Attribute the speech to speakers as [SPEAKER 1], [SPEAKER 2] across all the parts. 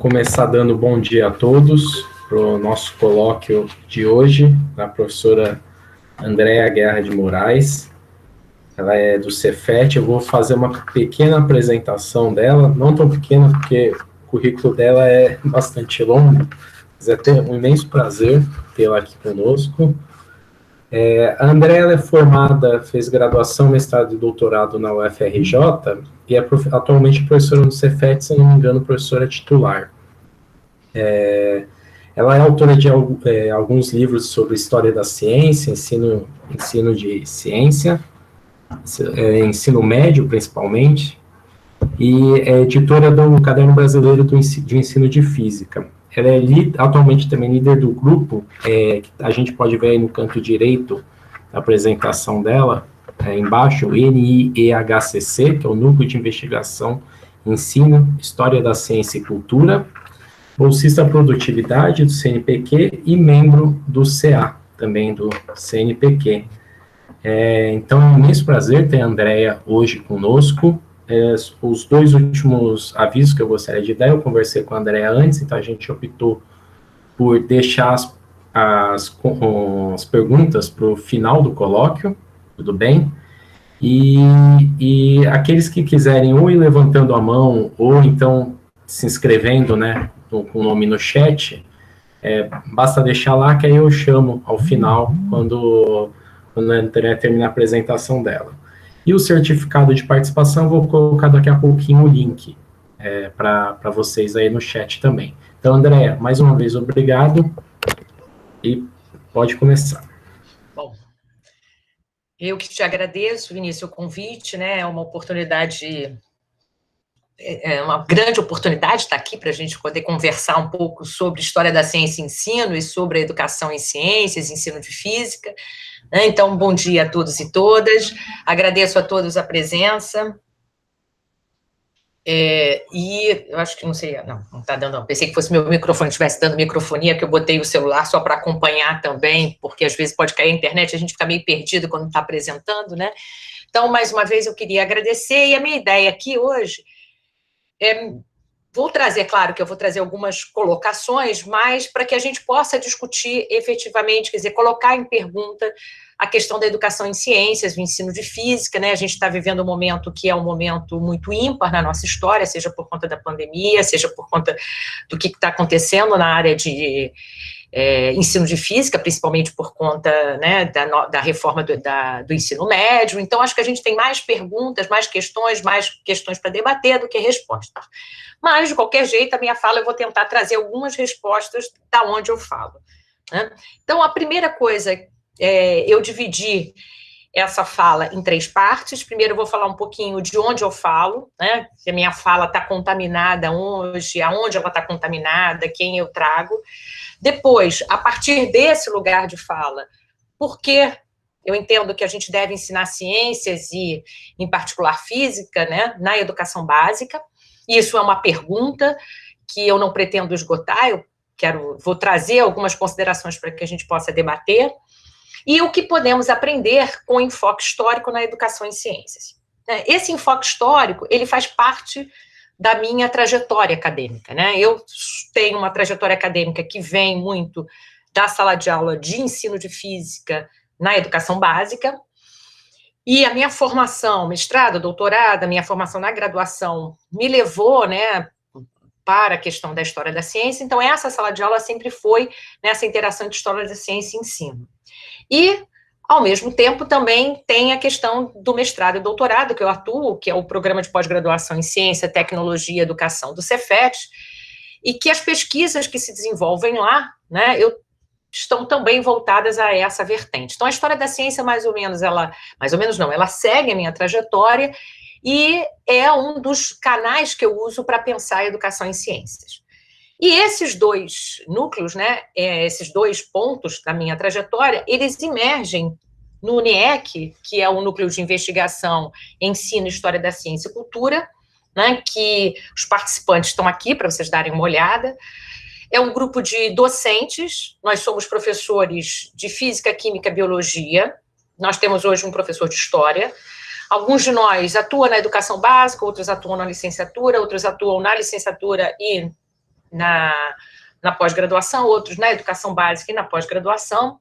[SPEAKER 1] começar dando bom dia a todos para o nosso colóquio de hoje, da professora Andréa Guerra de Moraes. Ela é do Cefet. Eu vou fazer uma pequena apresentação dela, não tão pequena porque o currículo dela é bastante longo, mas é ter um imenso prazer tê-la aqui conosco. A Andréa ela é formada, fez graduação, mestrado e doutorado na UFRJ e é atualmente professora no Cefet, se não me engano, professora titular. Ela é autora de alguns livros sobre história da ciência, ensino de ciência, ensino médio principalmente, e é editora do Caderno Brasileiro de Ensino de Física. Ela é atualmente também líder do grupo, que a gente pode ver aí no canto direito da apresentação dela, embaixo, o NIEHCC, que é o Núcleo de Investigação, Ensino, História da Ciência e Cultura, bolsista Produtividade do CNPq e membro do CA, também do CNPq. Então, é um imenso prazer ter a Andréa hoje conosco. Os dois últimos avisos que eu gostaria de dar, eu conversei com a Andréa antes, então a gente optou por deixar as perguntas para o final do colóquio, tudo bem? E aqueles que quiserem ou ir levantando a mão, ou então se inscrevendo, né, com o nome no chat, basta deixar lá que aí eu chamo ao final, quando a Andréa terminar a apresentação dela. E o certificado de participação, eu vou colocar daqui a pouquinho o link para vocês aí no chat também. Então, Andréa, mais uma vez, obrigado e pode começar.
[SPEAKER 2] Bom, eu que te agradeço, Vinícius, o convite, né? É uma oportunidade, uma grande oportunidade estar aqui para a gente poder conversar um pouco sobre história da ciência e ensino e sobre a educação em ciências, ensino de física. Então, bom dia a todos e todas, agradeço a todos a presença, e eu acho que, não sei, não está dando, não, pensei que fosse meu microfone, estivesse dando microfonia, que eu botei o celular só para acompanhar também, porque às vezes pode cair a internet, a gente fica meio perdido quando está apresentando, né? Então, mais uma vez, eu queria agradecer, e a minha ideia aqui hoje vou trazer, claro que eu vou trazer algumas colocações, mas para que a gente possa discutir efetivamente, quer dizer, colocar em pergunta a questão da educação em ciências, do ensino de física, né? A gente está vivendo um momento que é um momento muito ímpar na nossa história, seja por conta da pandemia, seja por conta do que está acontecendo na área de ensino de física, principalmente por conta, né, da reforma do ensino médio. Então, acho que a gente tem mais perguntas, mais questões para debater do que respostas. Mas, de qualquer jeito, a minha fala, eu vou tentar trazer algumas respostas da onde eu falo, né? Então, a primeira coisa, eu dividi essa fala em 3 partes. Primeiro, eu vou falar um pouquinho de onde eu falo, né? Se a minha fala está contaminada hoje, aonde ela está contaminada, quem eu trago. Depois, a partir desse lugar de fala, por que eu entendo que a gente deve ensinar ciências e, em particular, física, né, na educação básica. Isso é uma pergunta que eu não pretendo esgotar, vou trazer algumas considerações para que a gente possa debater. E o que podemos aprender com enfoque histórico na educação em ciências. Esse enfoque histórico, ele faz parte da minha trajetória acadêmica, né? Eu tenho uma trajetória acadêmica que vem muito da sala de aula de ensino de física na educação básica, e a minha formação, mestrado, doutorado, a minha formação na graduação me levou, né, para a questão da história da ciência. Então, essa sala de aula sempre foi nessa interação de história da ciência e ensino. E, ao mesmo tempo, também tem a questão do mestrado e doutorado, que eu atuo, que é o Programa de Pós-Graduação em Ciência, Tecnologia e Educação do Cefet, e que as pesquisas que se desenvolvem lá, né, estão também voltadas a essa vertente. Então, a história da ciência, ela segue a minha trajetória e é um dos canais que eu uso para pensar a educação em ciências. E esses 2 núcleos, né, esses 2 pontos da minha trajetória, eles emergem no NIEC, que é o Núcleo de Investigação, Ensino, História da Ciência e Cultura, né, que os participantes estão aqui para vocês darem uma olhada. É um grupo de docentes, nós somos professores de Física, Química e Biologia, nós temos hoje um professor de História. Alguns de nós atuam na educação básica, outros atuam na licenciatura, outros atuam na licenciatura e na pós-graduação, outros na educação básica e na pós-graduação.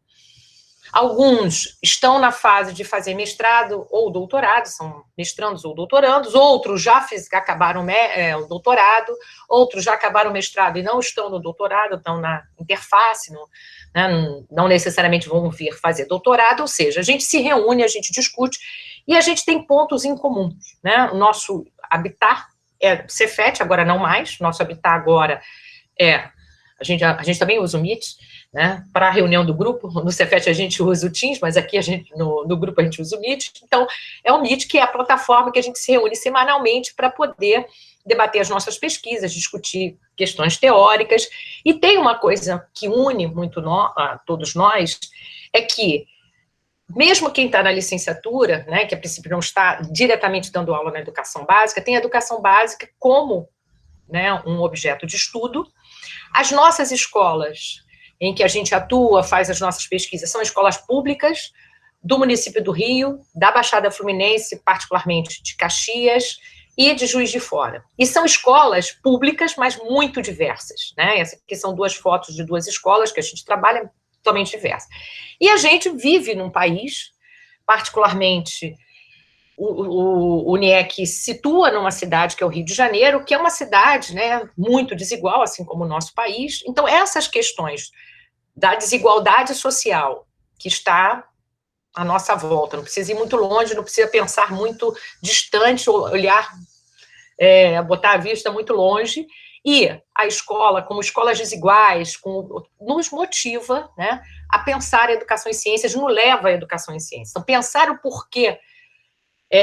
[SPEAKER 2] Alguns estão na fase de fazer mestrado ou doutorado, são mestrandos ou doutorandos, outros já acabaram o doutorado, outros já acabaram o mestrado e não estão no doutorado, estão na interface, né, não necessariamente vão vir fazer doutorado, ou seja, a gente se reúne, a gente discute e a gente tem pontos em comum, né? O nosso habitat é Cefet, agora não mais, nosso habitat agora a gente também usa o Meet, né? Para a reunião do grupo, no Cefet a gente usa o Teams, mas aqui no grupo a gente usa o Meet. Então, é o Meet que é a plataforma que a gente se reúne semanalmente para poder debater as nossas pesquisas, discutir questões teóricas. E tem uma coisa que une muito a todos nós, é que, mesmo quem está na licenciatura, né, que a princípio não está diretamente dando aula na educação básica, tem a educação básica como, né, um objeto de estudo. As nossas escolas em que a gente atua, faz as nossas pesquisas, são escolas públicas do município do Rio, da Baixada Fluminense, particularmente de Caxias e de Juiz de Fora. E são escolas públicas, mas muito diversas, né? Essas aqui são duas fotos de duas escolas que a gente trabalha totalmente diversas. E a gente vive num país, particularmente o UniEC situa numa cidade que é o Rio de Janeiro, que é uma cidade, né, muito desigual, assim como o nosso país. Então, essas questões da desigualdade social que está à nossa volta, não precisa ir muito longe, não precisa pensar muito distante, olhar, botar a vista muito longe, e a escola, como escolas desiguais, nos motiva, né, a pensar a educação em ciências, nos leva à educação em ciências. Então, pensar o porquê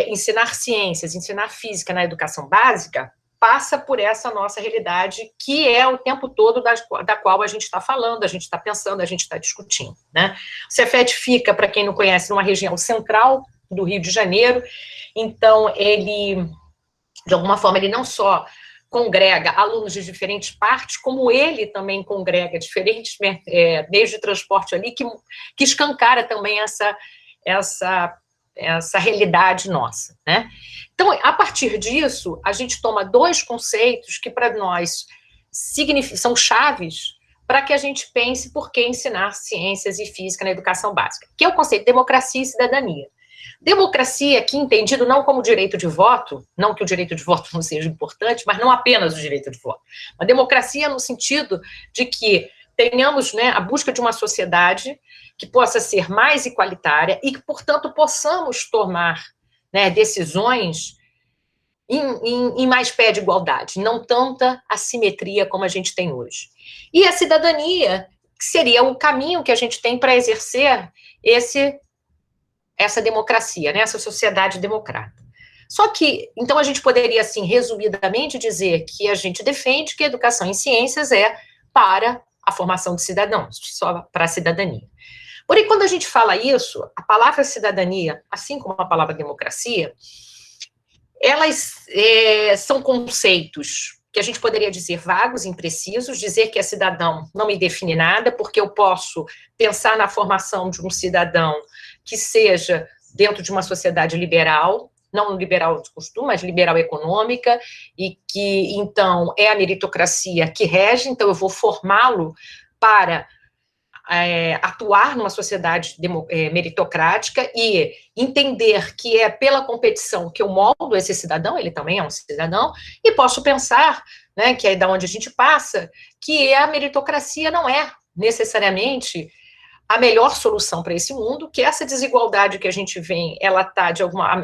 [SPEAKER 2] ensinar ciências, ensinar física na educação básica, passa por essa nossa realidade, que é o tempo todo da qual a gente está falando, a gente está pensando, a gente está discutindo, né? O Cefet fica, para quem não conhece, numa região central do Rio de Janeiro, então ele, de alguma forma, ele não só congrega alunos de diferentes partes, como ele também congrega diferentes meios de transporte ali, que escancara também essa realidade nossa, né? Então, a partir disso, a gente toma dois conceitos que, para nós, são chaves para que a gente pense por que ensinar ciências e física na educação básica, que é o conceito de democracia e cidadania. Democracia, aqui entendido não como direito de voto, não que o direito de voto não seja importante, mas não apenas o direito de voto. A democracia no sentido de que tenhamos, né, a busca de uma sociedade que possa ser mais igualitária e que, portanto, possamos tomar, né, decisões em mais pé de igualdade, não tanta assimetria como a gente tem hoje. E a cidadania, que seria o caminho que a gente tem para exercer essa democracia, né, essa sociedade democrata. Só que, então, a gente poderia, assim, resumidamente dizer que a gente defende que a educação em ciências é para a formação de cidadãos, só para a cidadania. Porém, quando a gente fala isso, a palavra cidadania, assim como a palavra democracia, elas são conceitos que a gente poderia dizer vagos, imprecisos, dizer que é cidadão não me define nada, porque eu posso pensar na formação de um cidadão que seja dentro de uma sociedade liberal, não liberal de costume, mas liberal econômica, e que, então, é a meritocracia que rege, então eu vou formá-lo para atuar numa sociedade meritocrática e entender que é pela competição que eu moldo esse cidadão, ele também é um cidadão, e posso pensar, né, que é da onde a gente passa, que a meritocracia não é necessariamente a melhor solução para esse mundo, que essa desigualdade que a gente vê, ela está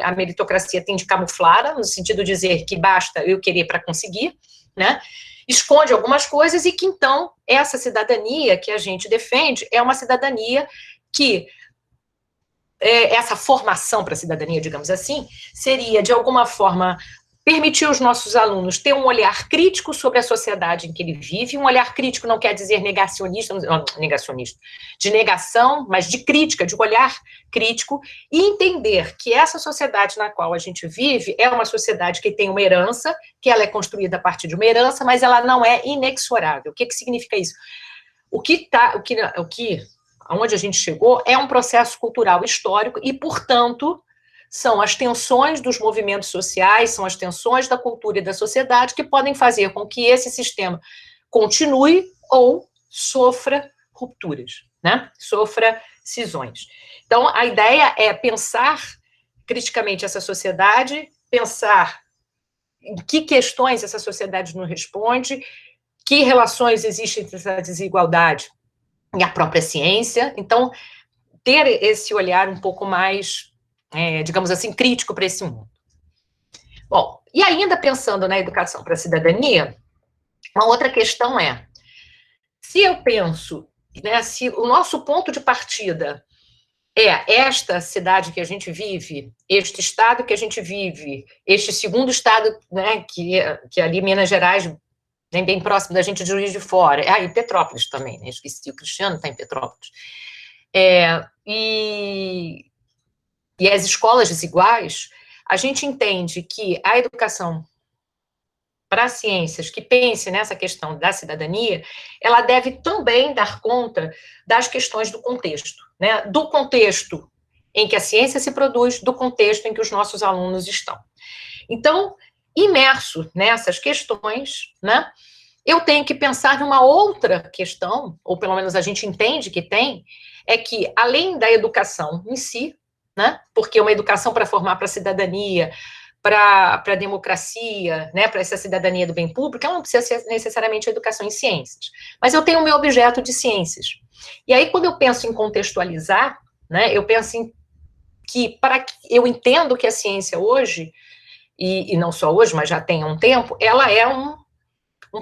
[SPEAKER 2] a meritocracia tem de camuflada, no sentido de dizer que basta eu querer para conseguir, né? Esconde algumas coisas e que, então, essa cidadania que a gente defende é uma cidadania que, essa formação para a cidadania, digamos assim, seria, de alguma forma, permitir aos nossos alunos ter um olhar crítico sobre a sociedade em que ele vive. Um olhar crítico não quer dizer negacionista, de negação, mas de crítica, de olhar crítico, e entender que essa sociedade na qual a gente vive é uma sociedade que tem uma herança, que ela é construída a partir de uma herança, mas ela não é inexorável. O que significa isso? Aonde a gente chegou é um processo cultural histórico e, portanto, são as tensões dos movimentos sociais, são as tensões da cultura e da sociedade que podem fazer com que esse sistema continue ou sofra rupturas, né? Sofra cisões. Então, a ideia é pensar criticamente essa sociedade, pensar em que questões essa sociedade nos responde, que relações existem entre essa desigualdade e a própria ciência. Então, ter esse olhar um pouco mais, digamos assim, crítico para esse mundo. Bom, e ainda pensando na educação para a cidadania, uma outra questão é, se eu penso, né, se o nosso ponto de partida é esta cidade que a gente vive, este estado que a gente vive, este segundo estado, né, que ali Minas Gerais, bem próximo da gente, de Juiz de Fora, e Petrópolis também, né, esqueci, o Cristiano está em Petrópolis, e as escolas desiguais, a gente entende que a educação para as ciências, que pense nessa questão da cidadania, ela deve também dar conta das questões do contexto, né? Do contexto em que a ciência se produz, do contexto em que os nossos alunos estão. Então, imerso nessas questões, né, eu tenho que pensar numa outra questão, ou pelo menos a gente entende que tem, é que, além da educação em si, né, porque uma educação para formar para a cidadania, para a democracia, né, para essa cidadania do bem público, ela não precisa ser necessariamente a educação em ciências. Mas eu tenho o meu objeto de ciências. E aí, quando eu penso em contextualizar, né, eu penso em que, eu entendo que a ciência hoje, e não só hoje, mas já tem há um tempo, ela é um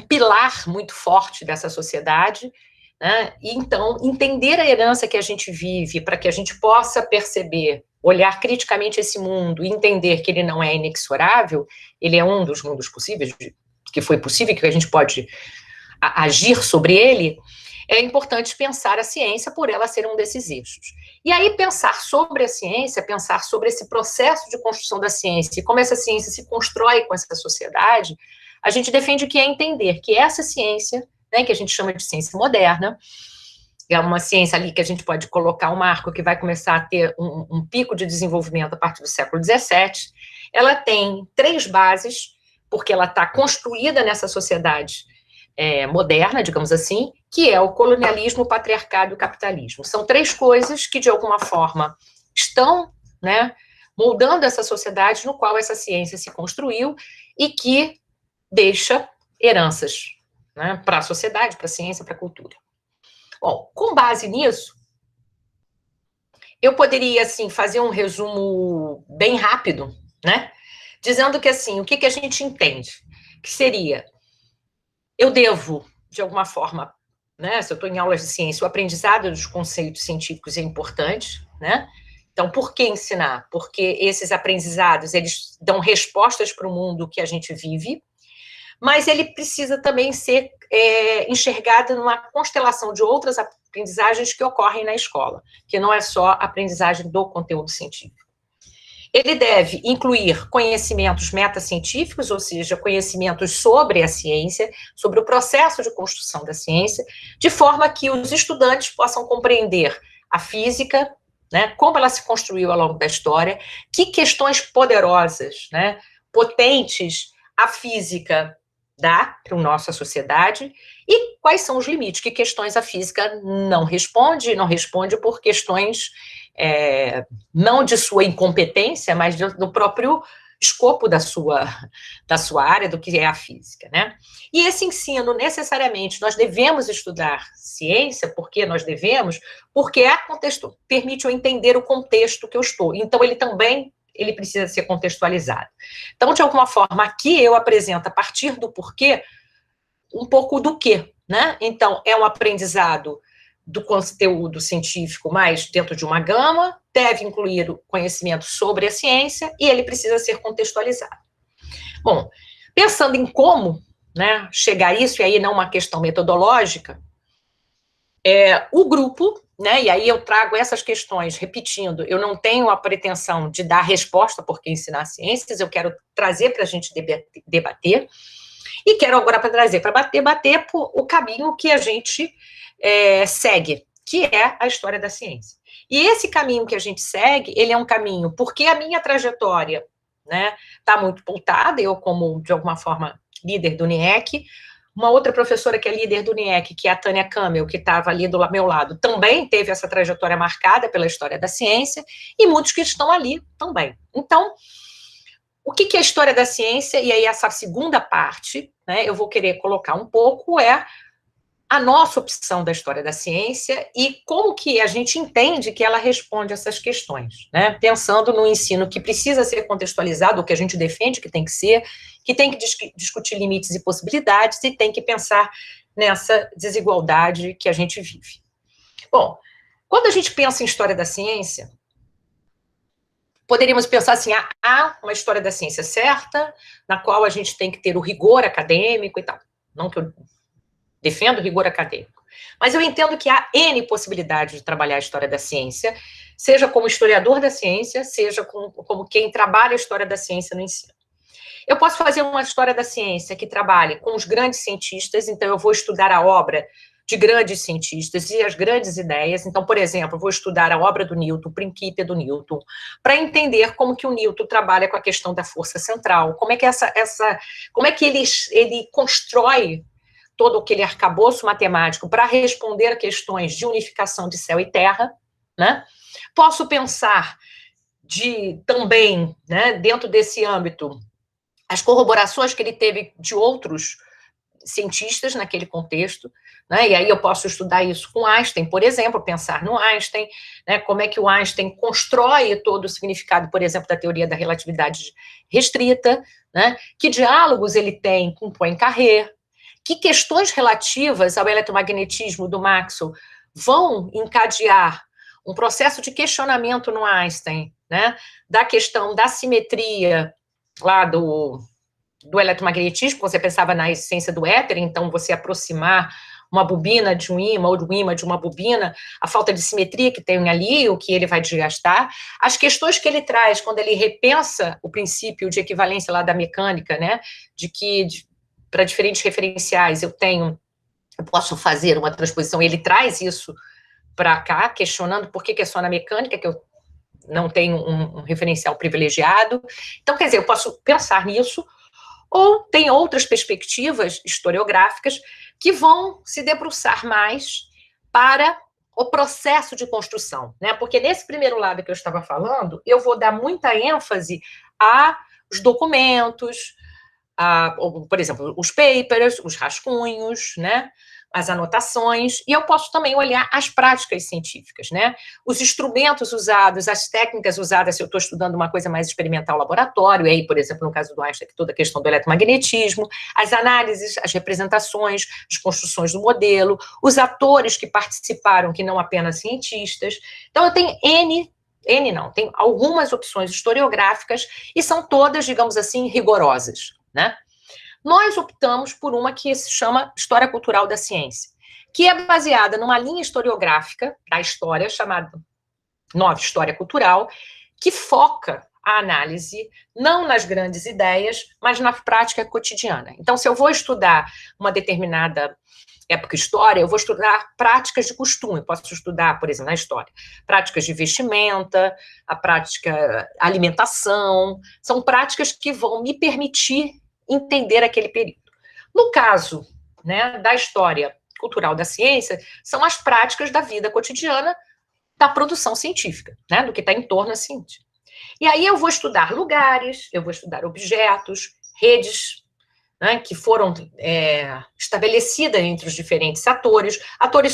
[SPEAKER 2] pilar muito forte dessa sociedade, né? E então, entender a herança que a gente vive, para que a gente possa perceber, olhar criticamente esse mundo e entender que ele não é inexorável, ele é um dos mundos possíveis, que foi possível, que a gente pode agir sobre ele, é importante pensar a ciência por ela ser um desses eixos. E aí pensar sobre a ciência, pensar sobre esse processo de construção da ciência e como essa ciência se constrói com essa sociedade, a gente defende que é entender que essa ciência, né, que a gente chama de ciência moderna, é uma ciência ali que a gente pode colocar um marco que vai começar a ter um pico de desenvolvimento a partir do século XVII, ela tem 3 bases, porque ela está construída nessa sociedade moderna, digamos assim, que é o colonialismo, o patriarcado e o capitalismo. São 3 coisas que, de alguma forma, estão, né, moldando essa sociedade no qual essa ciência se construiu e que deixa heranças, né, para a sociedade, para a ciência, para a cultura. Bom, com base nisso, eu poderia, assim, fazer um resumo bem rápido, né, dizendo que, assim, o que a gente entende? Que seria, eu devo, de alguma forma, né, se eu estou em aulas de ciência, o aprendizado dos conceitos científicos é importante, né, então, por que ensinar? Porque esses aprendizados, eles dão respostas para o mundo que a gente vive, mas ele precisa também ser enxergado numa constelação de outras aprendizagens que ocorrem na escola, que não é só a aprendizagem do conteúdo científico. Ele deve incluir conhecimentos metacientíficos, ou seja, conhecimentos sobre a ciência, sobre o processo de construção da ciência, de forma que os estudantes possam compreender a física, né, como ela se construiu ao longo da história, que questões poderosas, né, potentes a física dá para a nossa sociedade e quais são os limites, que questões a física não responde por questões não de sua incompetência, mas do próprio escopo da sua área, do que é a física, né? E esse ensino, necessariamente, nós devemos estudar ciência, porque nós devemos, porque permite eu entender o contexto que eu estou. Então, ele precisa ser contextualizado. Então, de alguma forma, aqui eu apresento, a partir do porquê, um pouco do quê, né? Então, é um aprendizado do conteúdo científico, mas dentro de uma gama, deve incluir o conhecimento sobre a ciência e ele precisa ser contextualizado. Bom, pensando em como, né, chegar a isso, e aí não uma questão metodológica, o grupo, né, e aí eu trago essas questões, repetindo, eu não tenho a pretensão de dar resposta por que ensinar ciências, eu quero trazer para a gente debater, e quero agora trazer para debater o caminho que a gente segue, que é a história da ciência. E esse caminho que a gente segue, ele é um caminho, porque a minha trajetória, né, está muito pautada, eu como, de alguma forma, líder do NIEC, Uma outra professora que é líder do NIEC, que é a Tânia Kamel, que estava ali do meu lado, também teve essa trajetória marcada pela história da ciência, e muitos que estão ali também. Então, o que é a história da ciência? E aí essa segunda parte, né, eu vou querer colocar um pouco, é a nossa opção da história da ciência e como que a gente entende que ela responde a essas questões, né? Pensando no ensino que precisa ser contextualizado, o que a gente defende que tem que discutir limites e possibilidades e tem que pensar nessa desigualdade que a gente vive. Bom, quando a gente pensa em história da ciência, poderíamos pensar assim, há uma história da ciência certa, na qual a gente tem que ter o rigor acadêmico e tal. Não que eu defendo o rigor acadêmico. Mas eu entendo que há N possibilidades de trabalhar a história da ciência, seja como historiador da ciência, seja como quem trabalha a história da ciência no ensino. Eu posso fazer uma história da ciência que trabalhe com os grandes cientistas, então eu vou estudar a obra de grandes cientistas e as grandes ideias. Então, por exemplo, eu vou estudar a obra do Newton, o Principia do Newton, para entender como que o Newton trabalha com a questão da força central, como é que como é que ele constrói todo aquele arcabouço matemático para responder a questões de unificação de céu e terra, né? Posso pensar também, né, dentro desse âmbito, as corroborações que ele teve de outros cientistas naquele contexto, né? E aí eu posso estudar isso com Einstein, por exemplo, pensar no Einstein, né? Como é que o Einstein constrói todo o significado, por exemplo, da teoria da relatividade restrita, né? Que diálogos ele tem com Poincaré, que questões relativas ao eletromagnetismo do Maxwell vão encadear um processo de questionamento no Einstein, né, da questão da simetria lá do eletromagnetismo, você pensava na essência do éter, então você aproximar uma bobina de um ímã ou de um ímã de uma bobina, a falta de simetria que tem ali, o que ele vai desgastar, as questões que ele traz quando ele repensa o princípio de equivalência lá da mecânica, né, de que para diferentes referenciais eu posso fazer uma transposição, ele traz isso para cá, questionando por que é só na mecânica que eu não tenho um referencial privilegiado. Então, quer dizer, eu posso pensar nisso, ou tem outras perspectivas historiográficas que vão se debruçar mais para o processo de construção, né? Porque nesse primeiro lado que eu estava falando, eu vou dar muita ênfase aos documentos, por exemplo, os papers, os rascunhos, né, as anotações, e eu posso também olhar as práticas científicas, né, os instrumentos usados, as técnicas usadas, se eu estou estudando uma coisa mais experimental, laboratório, e aí, por exemplo, no caso do Einstein, toda a questão do eletromagnetismo, as análises, as representações, as construções do modelo, os atores que participaram, que não apenas cientistas. Então, eu tenho tem algumas opções historiográficas e são todas, digamos assim, rigorosas, né? Nós optamos por uma que se chama História Cultural da Ciência, que é baseada numa linha historiográfica da história chamada Nova História Cultural, que foca a análise não nas grandes ideias, mas na prática cotidiana. Então, se eu vou estudar uma determinada época história, eu vou estudar práticas de costume, eu posso estudar, por exemplo, na história, práticas de vestimenta, a prática alimentação, são práticas que vão me permitir entender aquele período. No caso, né, da história cultural da ciência, são as práticas da vida cotidiana da produção científica, né, do que está em torno da ciência. E aí eu vou estudar lugares, eu vou estudar objetos, redes, né, que foram estabelecidas entre os diferentes atores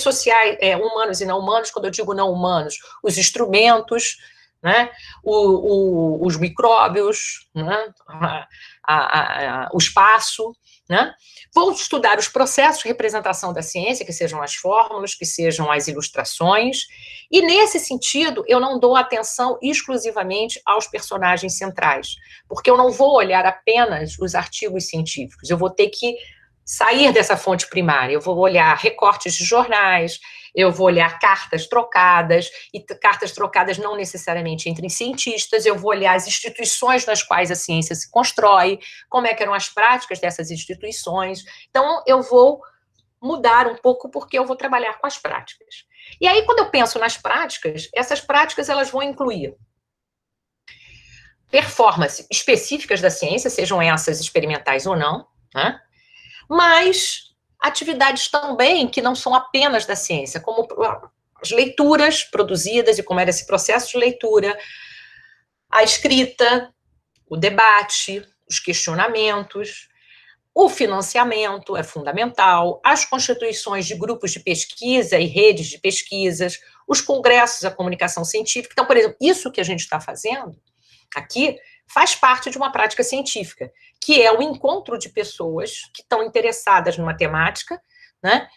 [SPEAKER 2] sociais, humanos e não humanos. Quando eu digo não humanos, os instrumentos, né, os micróbios, né, o espaço, né? Vou estudar os processos de representação da ciência, que sejam as fórmulas, que sejam as ilustrações, e nesse sentido eu não dou atenção exclusivamente aos personagens centrais, porque eu não vou olhar apenas os artigos científicos, eu vou ter que sair dessa fonte primária, eu vou olhar recortes de jornais, eu vou olhar cartas trocadas, e cartas trocadas não necessariamente entre cientistas, eu vou olhar as instituições nas quais a ciência se constrói, como é que eram as práticas dessas instituições. Então, eu vou mudar um pouco porque eu vou trabalhar com as práticas. E aí, quando eu penso nas práticas, essas práticas elas vão incluir performances específicas da ciência, sejam essas experimentais ou não, né? Mas atividades também que não são apenas da ciência, como as leituras produzidas e como era esse processo de leitura, a escrita, o debate, os questionamentos, o financiamento é fundamental, as constituições de grupos de pesquisa e redes de pesquisas, os congressos, a comunicação científica. Então, por exemplo, isso que a gente está fazendo aqui faz parte de uma prática científica, que é o encontro de pessoas que estão interessadas numa temática, né,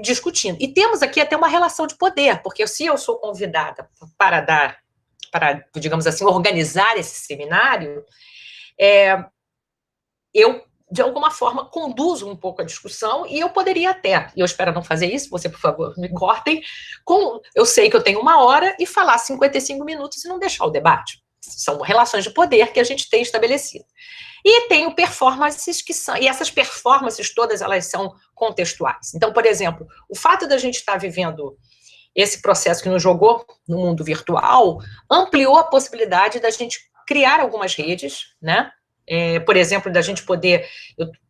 [SPEAKER 2] discutindo. E temos aqui até uma relação de poder, porque se eu sou convidada para, digamos assim, organizar esse seminário, eu, de alguma forma, conduzo um pouco a discussão e eu poderia até, e eu espero não fazer isso, você, por favor, me cortem, eu sei que eu tenho 1 hora e falar 55 minutos e não deixar o debate. São relações de poder que a gente tem estabelecido. E tenho performances que são, e essas performances todas, elas são contextuais. Então, por exemplo, o fato da gente estar vivendo esse processo que nos jogou no mundo virtual, ampliou a possibilidade da gente criar algumas redes, né? Por exemplo, da gente poder...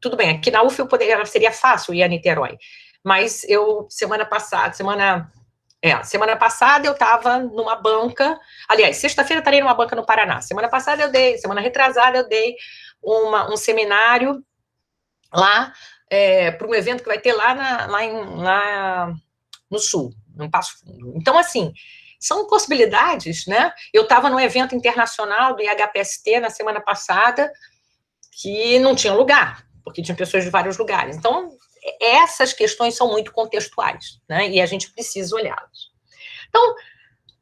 [SPEAKER 2] tudo bem, aqui na UF seria fácil ir a Niterói, mas eu, semana passada eu estava numa banca, aliás, sexta-feira eu estarei numa banca no Paraná, semana retrasada eu dei um seminário lá, para um evento que vai ter lá no Sul, no Passo Fundo. Então, assim, são possibilidades, né? Eu estava num evento internacional do IHPST na semana passada, que não tinha lugar, porque tinha pessoas de vários lugares. Então, essas questões são muito contextuais, né? E a gente precisa olhá-las. Então,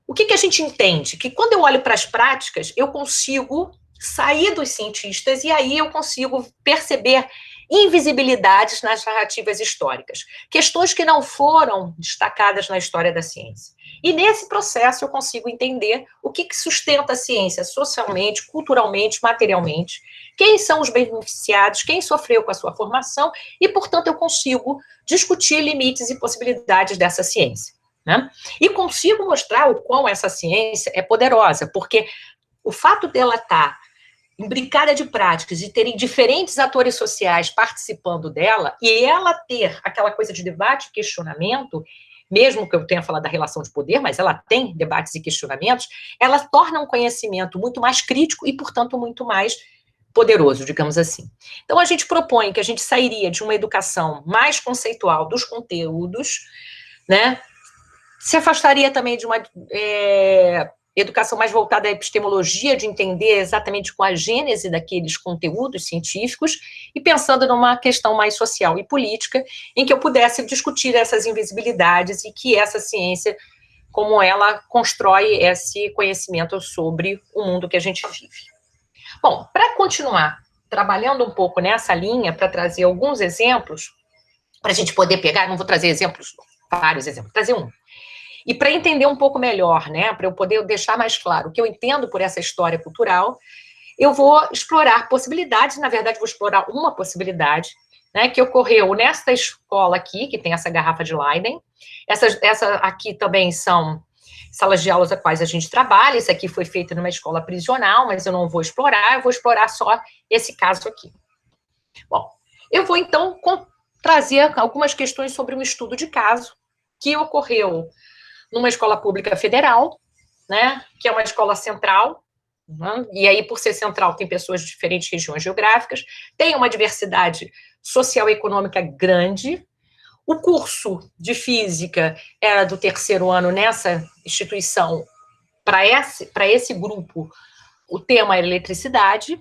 [SPEAKER 2] o que a gente entende? Que quando eu olho para as práticas, eu consigo sair dos cientistas e aí eu consigo perceber invisibilidades nas narrativas históricas, questões que não foram destacadas na história da ciência. E nesse processo eu consigo entender o que sustenta a ciência socialmente, culturalmente, materialmente, quem são os beneficiados, quem sofreu com a sua formação e, portanto, eu consigo discutir limites e possibilidades dessa ciência, né? E consigo mostrar o quão essa ciência é poderosa, porque o fato dela estar imbricada de práticas e terem diferentes atores sociais participando dela, e ela ter aquela coisa de debate e questionamento, mesmo que eu tenha falado da relação de poder, mas ela tem debates e questionamentos, ela torna um conhecimento muito mais crítico e, portanto, muito mais poderoso, digamos assim. Então, a gente propõe que a gente sairia de uma educação mais conceitual dos conteúdos, né? Se afastaria também de uma educação mais voltada à epistemologia, de entender exatamente qual a gênese daqueles conteúdos científicos, e pensando numa questão mais social e política, em que eu pudesse discutir essas invisibilidades e que essa ciência, como ela constrói esse conhecimento sobre o mundo que a gente vive. Bom, para continuar trabalhando um pouco nessa linha, para trazer alguns exemplos, para a gente poder pegar, não vou trazer exemplos, vários exemplos, trazer um. E para entender um pouco melhor, né, para eu poder deixar mais claro o que eu entendo por essa história cultural, eu vou explorar possibilidades, na verdade vou explorar uma possibilidade, né, que ocorreu nesta escola aqui, que tem essa garrafa de Leiden. Essa aqui também são salas de aulas a quais a gente trabalha. Isso aqui foi feito numa escola prisional, mas eu não vou explorar, eu vou explorar só esse caso aqui. Bom, eu vou então trazer algumas questões sobre um estudo de caso que ocorreu numa escola pública federal, né, que é uma escola central, né, e aí, por ser central, tem pessoas de diferentes regiões geográficas, tem uma diversidade social e econômica grande. O curso de física era do 3º ano nessa instituição. Para esse grupo, o tema era eletricidade,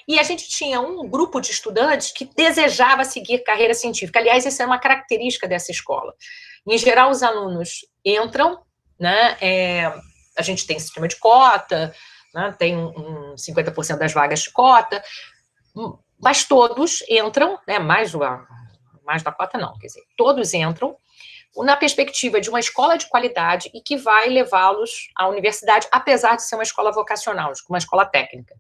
[SPEAKER 2] e a gente tinha um grupo de estudantes que desejava seguir carreira científica. Aliás, essa é uma característica dessa escola. Em geral, os alunos entram, né, a gente tem sistema de cota, né, tem 50% das vagas de cota, mas todos entram, né, mais da cota não, quer dizer, todos entram na perspectiva de uma escola de qualidade e que vai levá-los à universidade, apesar de ser uma escola vocacional, uma escola técnica.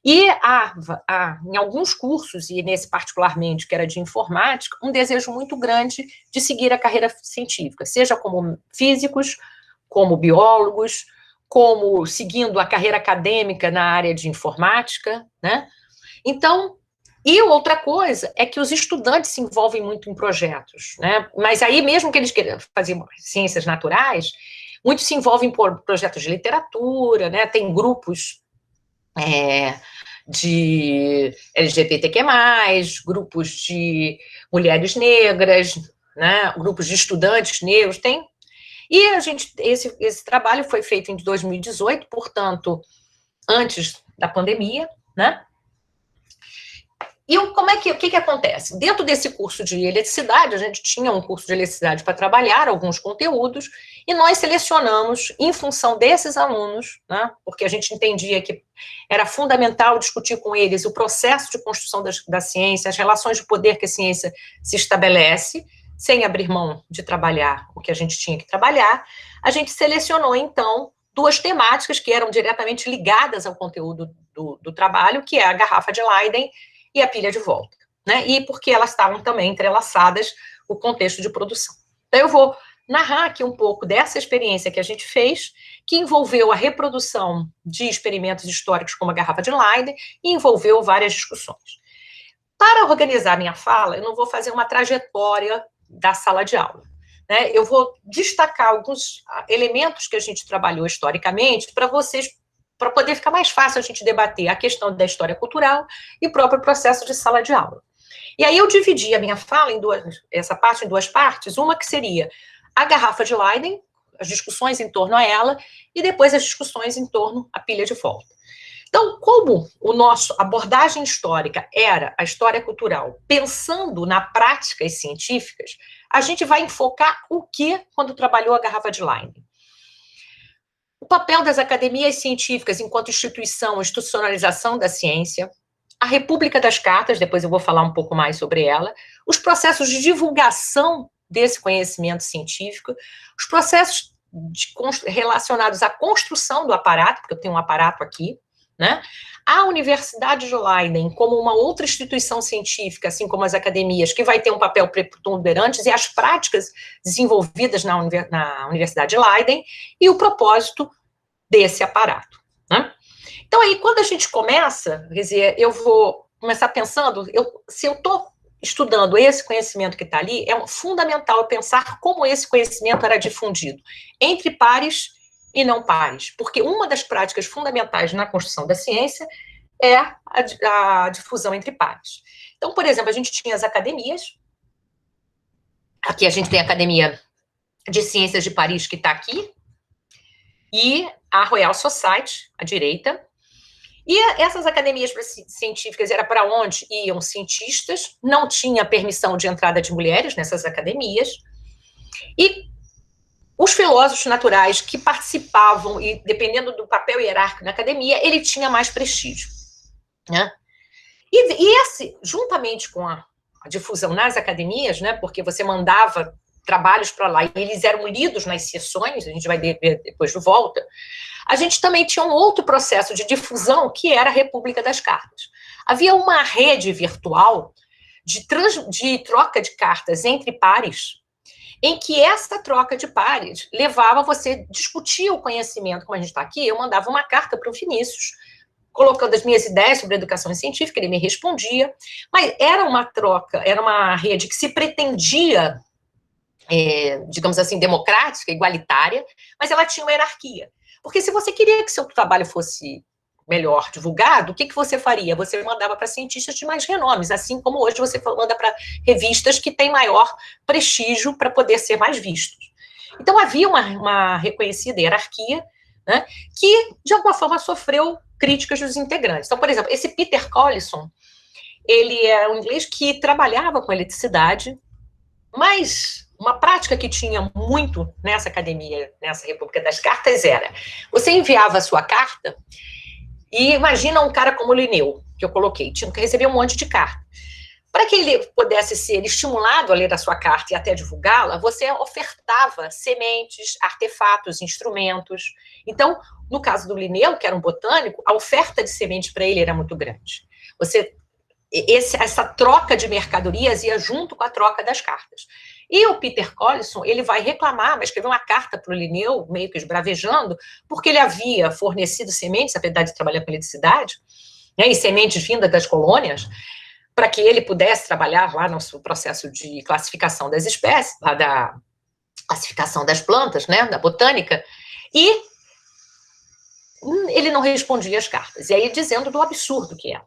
[SPEAKER 2] E em alguns cursos, e nesse particularmente, que era de informática, um desejo muito grande de seguir a carreira científica, seja como físicos, como biólogos, como seguindo a carreira acadêmica na área de informática, né? Então, E outra coisa é que os estudantes se envolvem muito em projetos, né? Mas aí, mesmo que eles queiram fazer ciências naturais, muitos se envolvem por projetos de literatura, né? Tem grupos de LGBTQ+, grupos de mulheres negras, né? Grupos de estudantes negros, tem. E esse trabalho foi feito em 2018, portanto, antes da pandemia, né? E o que acontece? Dentro desse curso de eletricidade, a gente tinha um curso de eletricidade para trabalhar alguns conteúdos, e nós selecionamos, em função desses alunos, né, porque a gente entendia que era fundamental discutir com eles o processo de construção da ciência, as relações de poder que a ciência se estabelece, sem abrir mão de trabalhar o que a gente tinha que trabalhar. A gente selecionou, então, 2 temáticas que eram diretamente ligadas ao conteúdo do trabalho, que é a garrafa de Leyden e a pilha de volta, né? E porque elas estavam também entrelaçadas o contexto de produção. Então, eu vou narrar aqui um pouco dessa experiência que a gente fez, que envolveu a reprodução de experimentos históricos como a garrafa de Leyden e envolveu várias discussões. Para organizar minha fala, eu não vou fazer uma trajetória da sala de aula, né? Eu vou destacar alguns elementos que a gente trabalhou historicamente para vocês, para poder ficar mais fácil a gente debater a questão da história cultural e o próprio processo de sala de aula. E aí eu dividi a minha fala essa parte em 2 partes, uma que seria a garrafa de Leyden, as discussões em torno a ela, e depois as discussões em torno à pilha de volta. Então, como a nossa abordagem histórica era a história cultural, pensando nas práticas científicas, a gente vai enfocar o que quando trabalhou a garrafa de Leyden? O papel das academias científicas enquanto institucionalização da ciência, a República das Cartas, depois eu vou falar um pouco mais sobre ela, os processos de divulgação desse conhecimento científico, os processos relacionados à construção do aparato, porque eu tenho um aparato aqui, né? A Universidade de Leiden, como uma outra instituição científica, assim como as academias, que vai ter um papel preponderante, e as práticas desenvolvidas na Universidade de Leiden, e o propósito desse aparato, né? Então, aí, quando a gente começa, quer dizer, eu vou começar pensando, se eu estou estudando esse conhecimento que está ali, é fundamental eu pensar como esse conhecimento era difundido entre pares e não pares, porque uma das práticas fundamentais na construção da ciência é a difusão entre pares. Então, por exemplo, a gente tinha as academias, aqui a gente tem a Academia de Ciências de Paris, que está aqui, e a Royal Society, à direita, e essas academias científicas era para onde iam cientistas, não tinha permissão de entrada de mulheres nessas academias, e os filósofos naturais que participavam, e dependendo do papel hierárquico na academia, ele tinha mais prestígio, né? E esse, juntamente com a difusão nas academias, né, porque você mandava trabalhos para lá, e eles eram lidos nas sessões, a gente vai ver depois de volta, a gente também tinha um outro processo de difusão, que era a República das Cartas. Havia uma rede virtual de troca de cartas entre pares, em que essa troca de pares levava você a discutir o conhecimento, como a gente está aqui. Eu mandava uma carta para o Vinícius, colocando as minhas ideias sobre educação científica, ele me respondia, mas era uma troca, era uma rede que se pretendia, digamos assim, democrática, igualitária, mas ela tinha uma hierarquia. Porque se você queria que seu trabalho fosse melhor divulgado, o que você faria? Você mandava para cientistas de mais renomes, assim como hoje você manda para revistas que têm maior prestígio para poder ser mais vistos. Então, havia uma reconhecida hierarquia, né, que, de alguma forma, sofreu críticas dos integrantes. Então, por exemplo, esse Peter Collison, ele é um inglês que trabalhava com eletricidade, mas uma prática que tinha muito nessa academia, nessa República das Cartas, era, você enviava a sua carta, e imagina um cara como o Linneu, que eu coloquei, tinha que receber um monte de carta. Para que ele pudesse ser estimulado a ler a sua carta e até divulgá-la, você ofertava sementes, artefatos, instrumentos. Então, no caso do Linneu, que era um botânico, a oferta de sementes para ele era muito grande. Essa troca de mercadorias ia junto com a troca das cartas. E o Peter Collison, ele vai reclamar, vai escrever uma carta para o Linneu, meio que esbravejando, porque ele havia fornecido sementes, apesar de trabalhar com eletricidade, né, e sementes vindas das colônias, para que ele pudesse trabalhar lá no processo de classificação das espécies, lá da classificação das plantas, né, da botânica, e ele não respondia às cartas, e aí dizendo do absurdo que era.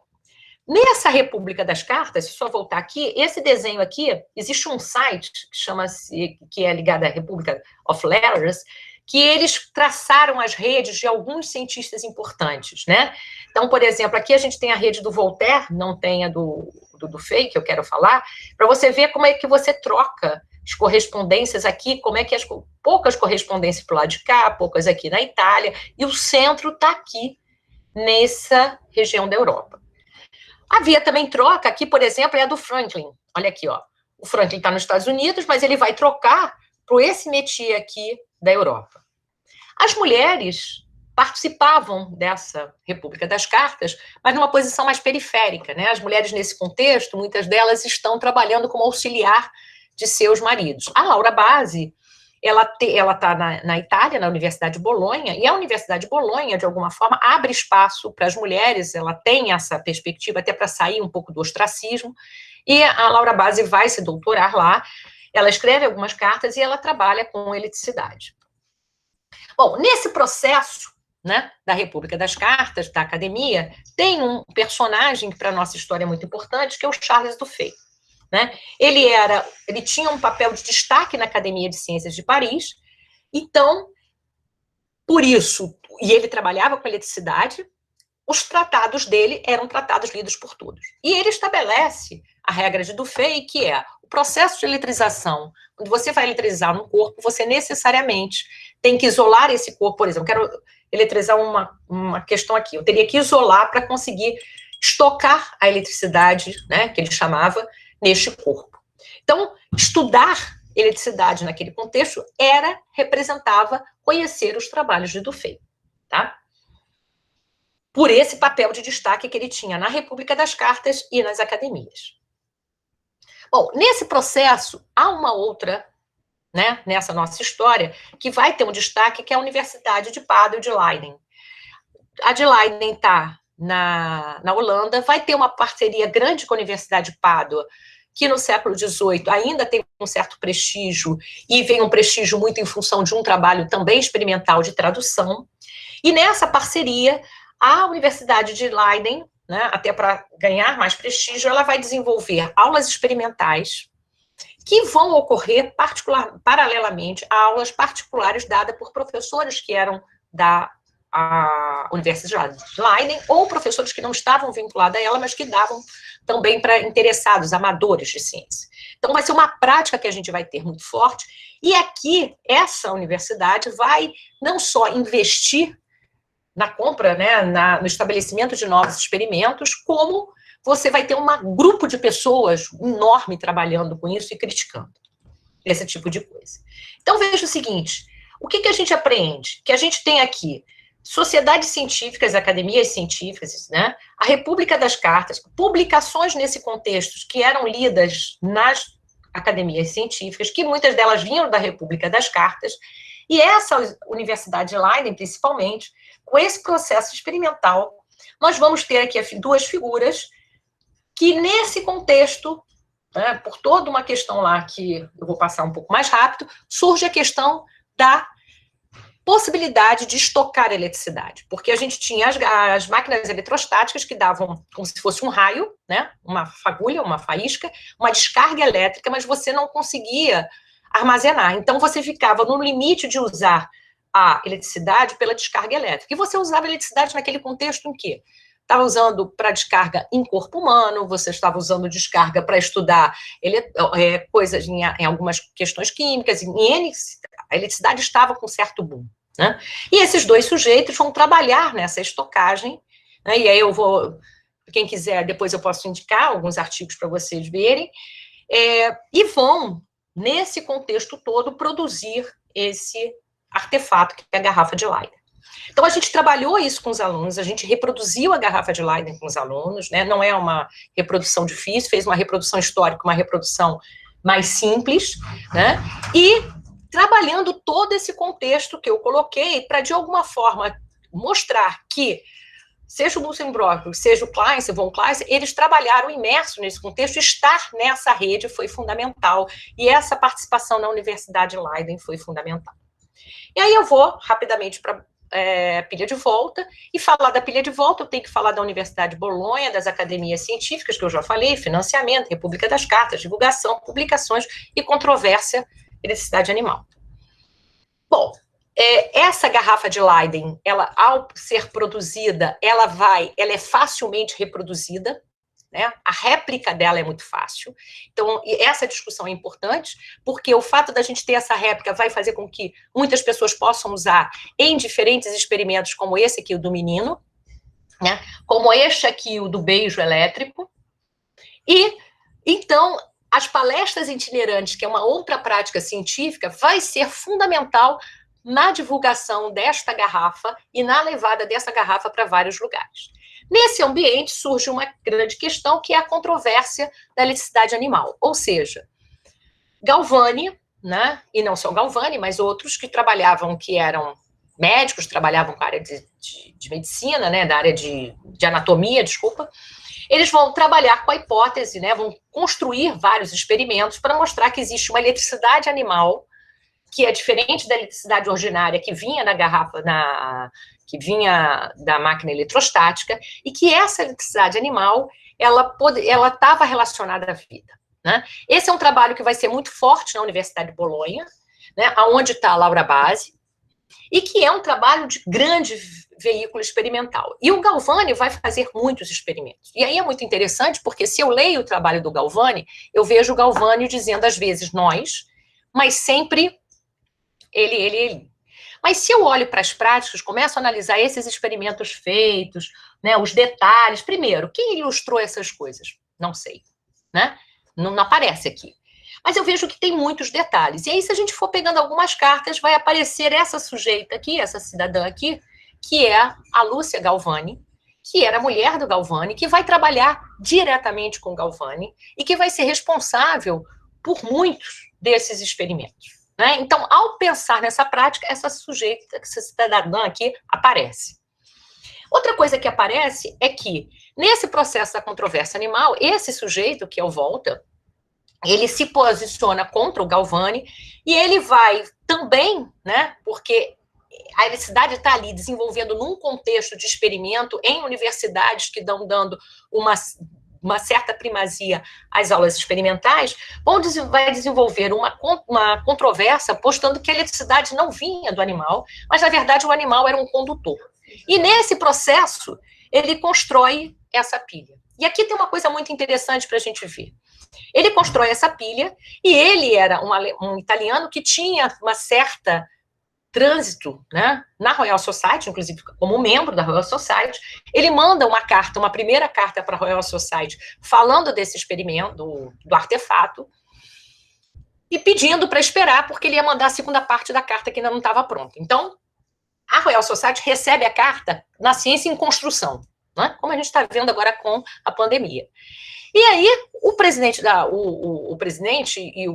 [SPEAKER 2] Nessa República das Cartas, se só voltar aqui, esse desenho aqui, existe um site que chama-se, que é ligado à Republic of Letters, que eles traçaram as redes de alguns cientistas importantes, né? Então, por exemplo, aqui a gente tem a rede do Voltaire, não tem a do Dufay, que eu quero falar, para você ver como é que você troca as correspondências aqui, como é que poucas correspondências para o lado de cá, poucas aqui na Itália, e o centro está aqui, nessa região da Europa. Havia também troca, aqui, por exemplo, é a do Franklin. Olha aqui, ó. O Franklin está nos Estados Unidos, mas ele vai trocar para esse métier aqui da Europa. As mulheres participavam dessa República das Cartas, mas numa posição mais periférica, né? As mulheres, nesse contexto, muitas delas estão trabalhando como auxiliar de seus maridos. A Laura Bassi, ela está na Itália, na Universidade de Bolonha, e a Universidade de Bolonha, de alguma forma, abre espaço para as mulheres, ela tem essa perspectiva até para sair um pouco do ostracismo, e a Laura Bassi vai se doutorar lá, ela escreve algumas cartas e ela trabalha com eletricidade. Bom, nesse processo, né, da República das Cartas, da academia, tem um personagem que para a nossa história é muito importante, que é o Charles Dufay. Né? Ele tinha um papel de destaque na Academia de Ciências de Paris, então, por isso, e ele trabalhava com eletricidade, os tratados dele eram tratados lidos por todos. E ele estabelece a regra de Dufay, que é o processo de eletrização. Quando você vai eletrizar um corpo, você necessariamente tem que isolar esse corpo. Por exemplo, quero eletrizar uma questão aqui. Eu teria que isolar para conseguir estocar a eletricidade, né, que ele chamava, neste corpo. Então, estudar eletricidade naquele contexto representava conhecer os trabalhos de Dufay, tá? Por esse papel de destaque que ele tinha na República das Cartas e nas academias. Bom, nesse processo, há uma outra, né, nessa nossa história, que vai ter um destaque, que é a Universidade de Padua e de Leiden. A de Leiden está na Holanda, vai ter uma parceria grande com a Universidade de Pádua, que no século XVIII ainda tem um certo prestígio, e vem um prestígio muito em função de um trabalho também experimental de tradução. E nessa parceria, a Universidade de Leiden, né, até para ganhar mais prestígio, ela vai desenvolver aulas experimentais que vão ocorrer paralelamente a aulas particulares dadas por professores que eram da Universidade de Leiden, ou professores que não estavam vinculados a ela, mas que davam também para interessados, amadores de ciência. Então, vai ser uma prática que a gente vai ter muito forte, e aqui, essa universidade vai não só investir na compra, né, no estabelecimento de novos experimentos, como você vai ter um grupo de pessoas enorme trabalhando com isso e criticando esse tipo de coisa. Então, veja o seguinte, o que a gente aprende? Que a gente tem aqui sociedades científicas, academias científicas, né? A República das Cartas, publicações nesse contexto que eram lidas nas academias científicas, que muitas delas vinham da República das Cartas, e essa Universidade de Leiden, principalmente, com esse processo experimental, nós vamos ter aqui duas figuras que, nesse contexto, né, por toda uma questão lá que eu vou passar um pouco mais rápido, surge a questão da possibilidade de estocar eletricidade, porque a gente tinha as máquinas eletrostáticas que davam como se fosse um raio, né, uma fagulha, uma faísca, uma descarga elétrica, mas você não conseguia armazenar. Então, você ficava no limite de usar a eletricidade pela descarga elétrica. E você usava eletricidade naquele contexto em que estava usando para descarga em corpo humano, você estava usando descarga para estudar coisas em algumas questões químicas, a eletricidade estava com certo boom, né? E esses dois sujeitos vão trabalhar nessa estocagem, né? E aí eu vou, quem quiser, depois eu posso indicar alguns artigos para vocês verem, e vão, nesse contexto todo, produzir esse artefato que é a garrafa de Leyden. Então, a gente trabalhou isso com os alunos, a gente reproduziu a garrafa de Leyden com os alunos, né? Não é uma reprodução difícil, fez uma reprodução histórica, uma reprodução mais simples, né? E trabalhando todo esse contexto que eu coloquei para, de alguma forma, mostrar que seja o Bunsen Brockley, seja o Klein, von Klein, eles trabalharam imersos nesse contexto. Estar nessa rede foi fundamental, e essa participação na Universidade Leiden foi fundamental. E aí eu vou rapidamente para pilha de volta, e falar da pilha de volta, eu tenho que falar da Universidade de Bolonha, das academias científicas, que eu já falei, financiamento, República das Cartas, divulgação, publicações e controvérsia, eletricidade animal. Bom, essa garrafa de Leiden, ela, ao ser produzida, ela é facilmente reproduzida, né? A réplica dela é muito fácil. Então, essa discussão é importante, porque o fato da gente ter essa réplica vai fazer com que muitas pessoas possam usar em diferentes experimentos, como esse aqui, o do menino, né? Como este aqui, o do beijo elétrico. E, então, as palestras itinerantes, que é uma outra prática científica, vai ser fundamental na divulgação desta garrafa e na levada dessa garrafa para vários lugares. Nesse ambiente surge uma grande questão, que é a controvérsia da eletricidade animal, ou seja, Galvani, né, e não só Galvani, mas outros que trabalhavam, que eram médicos, trabalhavam com a área de medicina, né, da área de anatomia, desculpa, eles vão trabalhar com a hipótese, né, vão construir vários experimentos para mostrar que existe uma eletricidade animal que é diferente da eletricidade ordinária que vinha na garrafa, que vinha da máquina eletrostática, e que essa eletricidade animal, ela estava relacionada à vida, né? Esse é um trabalho que vai ser muito forte na Universidade de Bolonha, né, onde está a Laura Base, e que é um trabalho de grande veículo experimental. E o Galvani vai fazer muitos experimentos. E aí é muito interessante, porque se eu leio o trabalho do Galvani, eu vejo o Galvani dizendo, às vezes, nós, mas sempre ele. Mas se eu olho para as práticas, começo a analisar esses experimentos feitos, né, os detalhes. Primeiro, quem ilustrou essas coisas? Não sei, né? Não aparece aqui. Mas eu vejo que tem muitos detalhes. E aí, se a gente for pegando algumas cartas, vai aparecer essa sujeita aqui, essa cidadã aqui, que é a Lúcia Galvani, que era a mulher do Galvani, que vai trabalhar diretamente com o Galvani e que vai ser responsável por muitos desses experimentos. Né? Então, ao pensar nessa prática, essa sujeita, essa cidadã aqui, aparece. Outra coisa que aparece é que, nesse processo da controvérsia animal, esse sujeito, que é o Volta, ele se posiciona contra o Galvani, e ele vai também, né, porque a eletricidade está ali desenvolvendo num contexto de experimento em universidades que estão dando uma certa primazia às aulas experimentais, vai desenvolver uma controvérsia postando que a eletricidade não vinha do animal, mas, na verdade, o animal era um condutor. E, nesse processo, ele constrói essa pilha. E aqui tem uma coisa muito interessante para a gente ver. Ele constrói essa pilha, e ele era um italiano que tinha uma certa trânsito, né, na Royal Society, inclusive como membro da Royal Society. Ele manda uma carta, uma primeira carta para a Royal Society, falando desse experimento, do artefato, e pedindo para esperar, porque ele ia mandar a segunda parte da carta, que ainda não estava pronta. Então, a Royal Society recebe a carta na ciência em construção, né, como a gente está vendo agora com a pandemia. E aí, o presidente e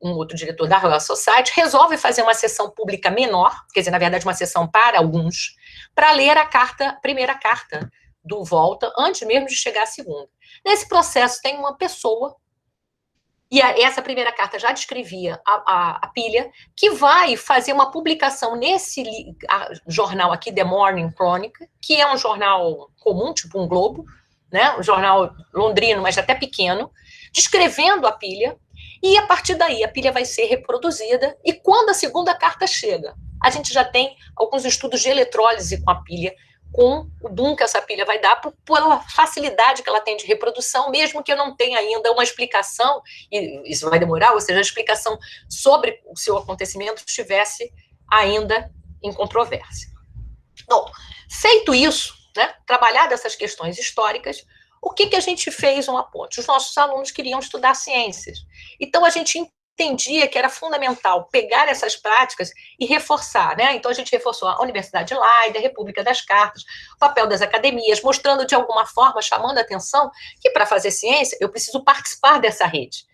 [SPEAKER 2] um outro diretor da Royal Society resolve fazer uma sessão pública menor, quer dizer, na verdade, uma sessão para alguns, para ler a primeira carta do Volta, antes mesmo de chegar à segunda. Nesse processo, tem uma pessoa, e essa primeira carta já descrevia a pilha, que vai fazer uma publicação nesse jornal aqui, The Morning Chronicle, que é um jornal comum, tipo um Globo, né, um jornal londrino, mas até pequeno, descrevendo a pilha. E, a partir daí, a pilha vai ser reproduzida, e quando a segunda carta chega, a gente já tem alguns estudos de eletrólise com a pilha, com o boom que essa pilha vai dar, pela facilidade que ela tem de reprodução, mesmo que eu não tenha ainda uma explicação, e isso vai demorar, ou seja, a explicação sobre o seu acontecimento estivesse ainda em controvérsia. Bom, feito isso, né, trabalhar essas questões históricas, o que a gente fez uma ponte? Os nossos alunos queriam estudar ciências. Então, a gente entendia que era fundamental pegar essas práticas e reforçar, né? Então, a gente reforçou a Universidade de Leiden, a República das Cartas, o papel das academias, mostrando de alguma forma, chamando a atenção, que para fazer ciência eu preciso participar dessa rede.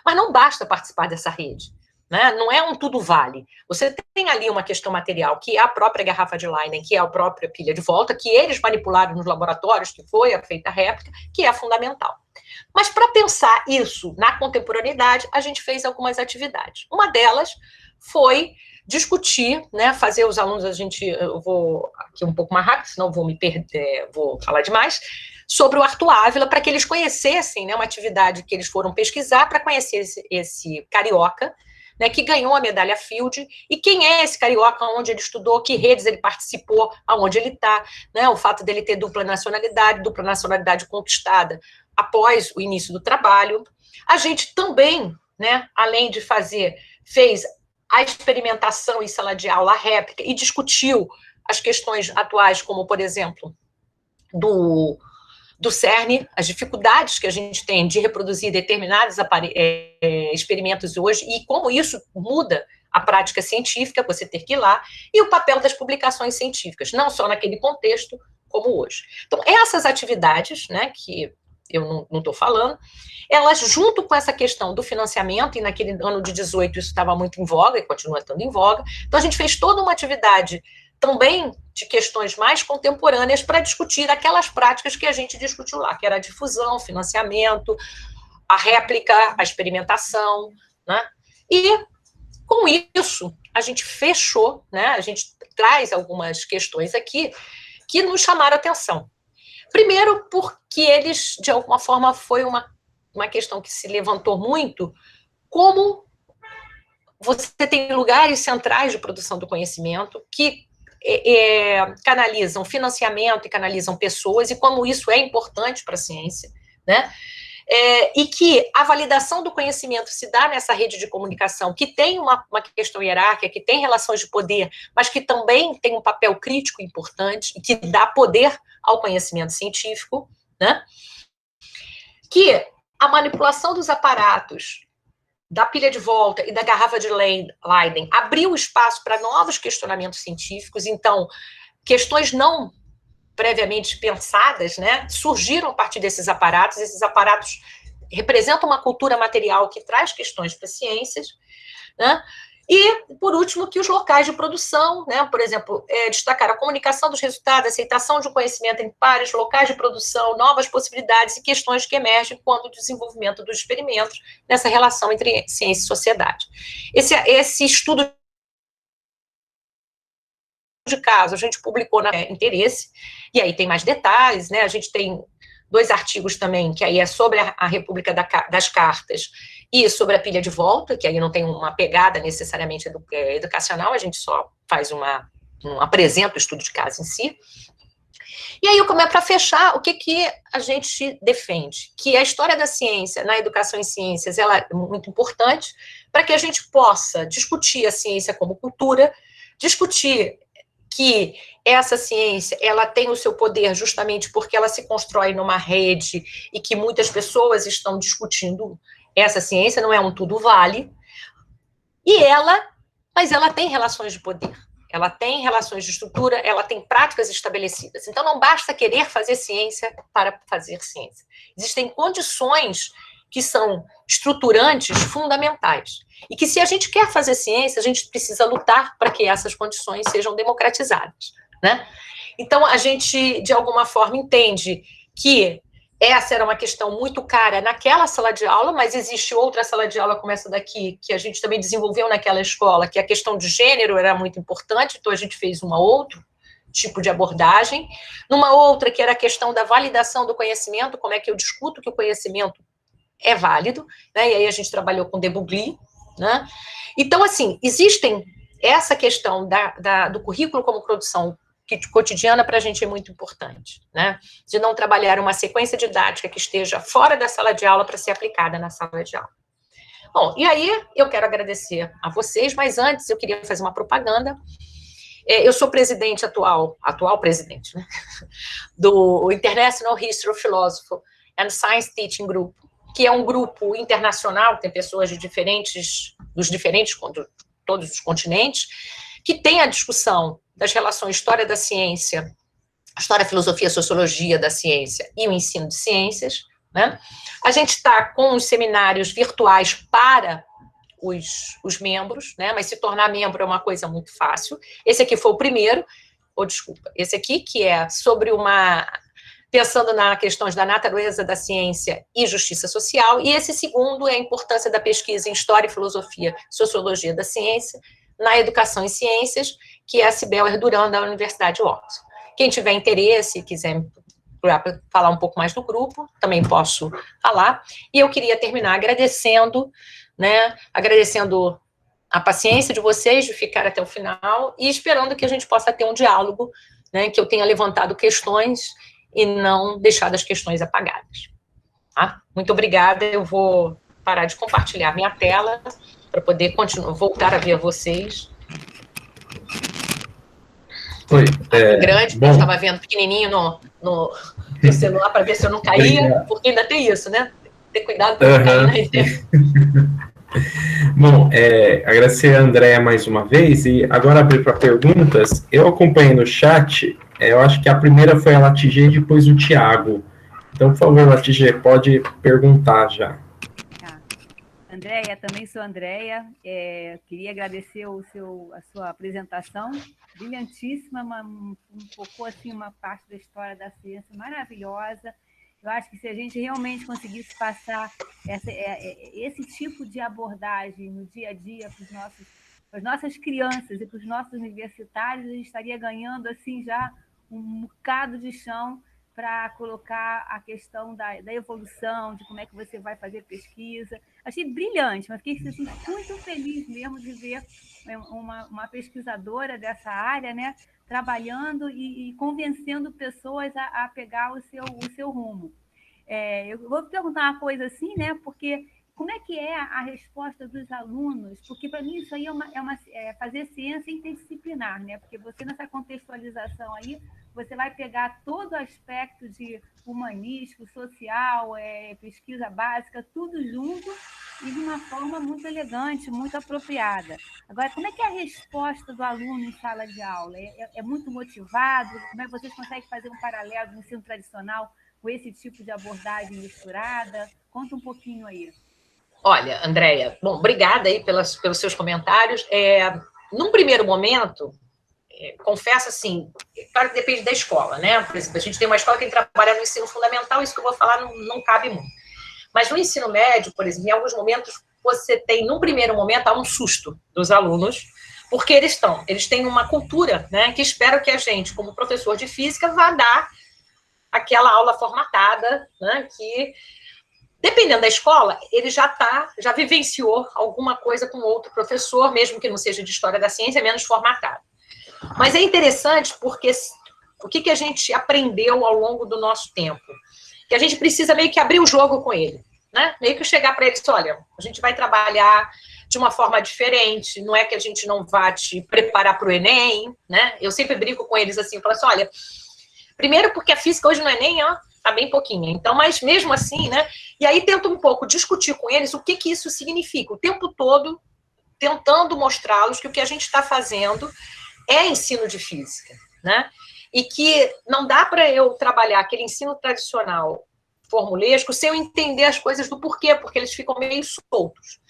[SPEAKER 2] Mas não basta participar dessa rede, né? Não é um tudo vale. Você tem ali uma questão material, que é a própria garrafa de Leiden, que é a própria pilha de volta, que eles manipularam nos laboratórios, que foi feita a réplica, que é fundamental. Mas para pensar isso na contemporaneidade, a gente fez algumas atividades. Uma delas foi discutir, né, fazer os alunos, eu vou aqui um pouco mais rápido, senão vou me perder, vou falar demais, sobre o Arthur Ávila, para que eles conhecessem, né, uma atividade que eles foram pesquisar para conhecer esse carioca, né, que ganhou a medalha Fields, e quem é esse carioca, onde ele estudou, que redes ele participou, aonde ele está, né, o fato dele ter dupla nacionalidade conquistada após o início do trabalho. A gente também, né, além de fez a experimentação em sala de aula, a réplica, e discutiu as questões atuais, como, por exemplo, do CERN, as dificuldades que a gente tem de reproduzir determinados experimentos hoje e como isso muda a prática científica, você ter que ir lá, e o papel das publicações científicas, não só naquele contexto, como hoje. Então, essas atividades, né, que eu não estou falando, elas, junto com essa questão do financiamento, e naquele ano de 18 isso estava muito em voga, e continua estando em voga, então a gente fez toda uma atividade também de questões mais contemporâneas para discutir aquelas práticas que a gente discutiu lá, que era a difusão, financiamento, a réplica, a experimentação, né? E, com isso, a gente fechou, né? A gente traz algumas questões aqui que nos chamaram a atenção. Primeiro, porque eles, de alguma forma, foi uma questão que se levantou muito, como você tem lugares centrais de produção do conhecimento que canalizam financiamento e canalizam pessoas, e como isso é importante para a ciência, né? E que a validação do conhecimento se dá nessa rede de comunicação, que tem uma questão hierárquica, que tem relações de poder, mas que também tem um papel crítico importante, e que dá poder ao conhecimento científico, né? Que a manipulação dos aparatos da pilha de volta e da garrafa de Leiden abriu espaço para novos questionamentos científicos, então, questões não previamente pensadas, né, surgiram a partir desses aparatos. Esses aparatos representam uma cultura material que traz questões para as ciências, né? E, por último, que os locais de produção, né, por exemplo, destacar a comunicação dos resultados, a aceitação de um conhecimento em pares, locais de produção, novas possibilidades e questões que emergem quando o desenvolvimento dos experimentos nessa relação entre ciência e sociedade. Esse estudo de caso a gente publicou na Interesse, e aí tem mais detalhes, né? A gente tem 2 artigos também, que aí é sobre a República das Cartas e sobre a pilha de volta, que aí não tem uma pegada necessariamente educacional, a gente só faz apresenta o estudo de caso em si. E aí, como é para fechar, o que a gente defende? Que a história da ciência, na educação em ciências, ela é muito importante para que a gente possa discutir a ciência como cultura, discutir que essa ciência, ela tem o seu poder justamente porque ela se constrói numa rede e que muitas pessoas estão discutindo essa ciência, não é um tudo vale, mas ela tem relações de poder, ela tem relações de estrutura, ela tem práticas estabelecidas. Então, não basta querer fazer ciência para fazer ciência. Existem condições que são estruturantes fundamentais. E que, se a gente quer fazer ciência, a gente precisa lutar para que essas condições sejam democratizadas, né? Então, a gente, de alguma forma, entende que essa era uma questão muito cara naquela sala de aula, mas existe outra sala de aula como essa daqui, que a gente também desenvolveu naquela escola, que a questão de gênero era muito importante, então a gente fez outro tipo de abordagem. Numa outra, que era a questão da validação do conhecimento, como é que eu discuto que o conhecimento é válido, né? E aí a gente trabalhou com Debugli, né? Então, assim, existem essa questão do currículo como produção cotidiana, para a gente é muito importante, né? De não trabalhar uma sequência didática que esteja fora da sala de aula para ser aplicada na sala de aula. Bom, e aí eu quero agradecer a vocês, mas antes eu queria fazer uma propaganda. Eu sou presidente atual presidente, né? Do International History of Philosophy and Science Teaching Group, que é um grupo internacional, tem pessoas de todos os continentes, que tem a discussão das relações história da ciência, história, filosofia, sociologia da ciência e o ensino de ciências, né? A gente está com os seminários virtuais para os membros, né? Mas se tornar membro é uma coisa muito fácil. Esse aqui foi o primeiro, esse aqui, que é sobre pensando nas questões da natureza da ciência e justiça social, e esse segundo é a importância da pesquisa em História, Filosofia, Sociologia da Ciência, na Educação em Ciências, que é a Cibel Erduran, da Universidade de Oxford. Quem tiver interesse e quiser falar um pouco mais do grupo, também posso falar, e eu queria terminar agradecendo, né, agradecendo a paciência de vocês de ficar até o final, e esperando que a gente possa ter um diálogo, né, que eu tenha levantado questões e não deixado as questões apagadas. Tá? Muito obrigada, eu vou parar de compartilhar minha tela para poder voltar a ver vocês.
[SPEAKER 1] Oi,
[SPEAKER 2] grande, eu estava vendo pequenininho no celular para ver se eu não caía, porque ainda tem isso, né? Ter cuidado para não cair na internet.
[SPEAKER 1] Bom, agradecer a Andréia mais uma vez, e agora abrir para perguntas. Eu acompanhei no chat, eu acho que a primeira foi a Latigê e depois o Tiago. Então, por favor, Latigê, pode perguntar já.
[SPEAKER 3] Andréia, também sou Andréia, queria agradecer a sua apresentação, brilhantíssima, focou assim, uma parte da história da ciência maravilhosa. Eu acho que se a gente realmente conseguisse passar esse tipo de abordagem no dia a dia para as nossas crianças e para os nossos universitários, a gente estaria ganhando assim, já um bocado de chão para colocar a questão da evolução, de como é que você vai fazer pesquisa. Achei brilhante, mas fiquei assim, muito feliz mesmo de ver uma pesquisadora dessa área, né, trabalhando e convencendo pessoas a pegar o seu rumo. Eu vou perguntar uma coisa assim, né, porque como é que é a resposta dos alunos? Porque, para mim, isso aí é fazer ciência interdisciplinar, né? Porque você, nessa contextualização aí, você vai pegar todo o aspecto de humanístico, social, pesquisa básica, tudo junto e de uma forma muito elegante, muito apropriada. Agora, como é que é a resposta do aluno em sala de aula? É muito motivado? Como é que vocês conseguem fazer um paralelo no ensino tradicional com esse tipo de abordagem misturada? Conta um pouquinho aí.
[SPEAKER 2] Olha, Andréia, bom, obrigada aí pelos seus comentários. Num primeiro momento, confesso assim, claro que depende da escola, né? Por exemplo, a gente tem uma escola que trabalha no ensino fundamental, isso que eu vou falar não cabe muito. Mas no ensino médio, por exemplo, em alguns momentos, você tem, num primeiro momento, há um susto dos alunos, porque eles têm uma cultura, né, que espera que a gente, como professor de física, vá dar aquela aula formatada, né, que... Dependendo da escola, ele já vivenciou alguma coisa com outro professor, mesmo que não seja de história da ciência, menos formatado. Mas é interessante porque o que a gente aprendeu ao longo do nosso tempo? Que a gente precisa meio que abrir o jogo com ele, né? Meio que chegar para ele e dizer, olha, a gente vai trabalhar de uma forma diferente, não é que a gente não vá te preparar para o Enem, né? Eu sempre brinco com eles assim, eu falo assim, olha, primeiro porque a física hoje no Enem, tá bem pouquinho, então, mas mesmo assim, né, e aí tento um pouco discutir com eles o que isso significa, o tempo todo tentando mostrá-los que o que a gente está fazendo é ensino de física, né, e que não dá para eu trabalhar aquele ensino tradicional formulesco sem eu entender as coisas do porquê, porque eles ficam meio soltos.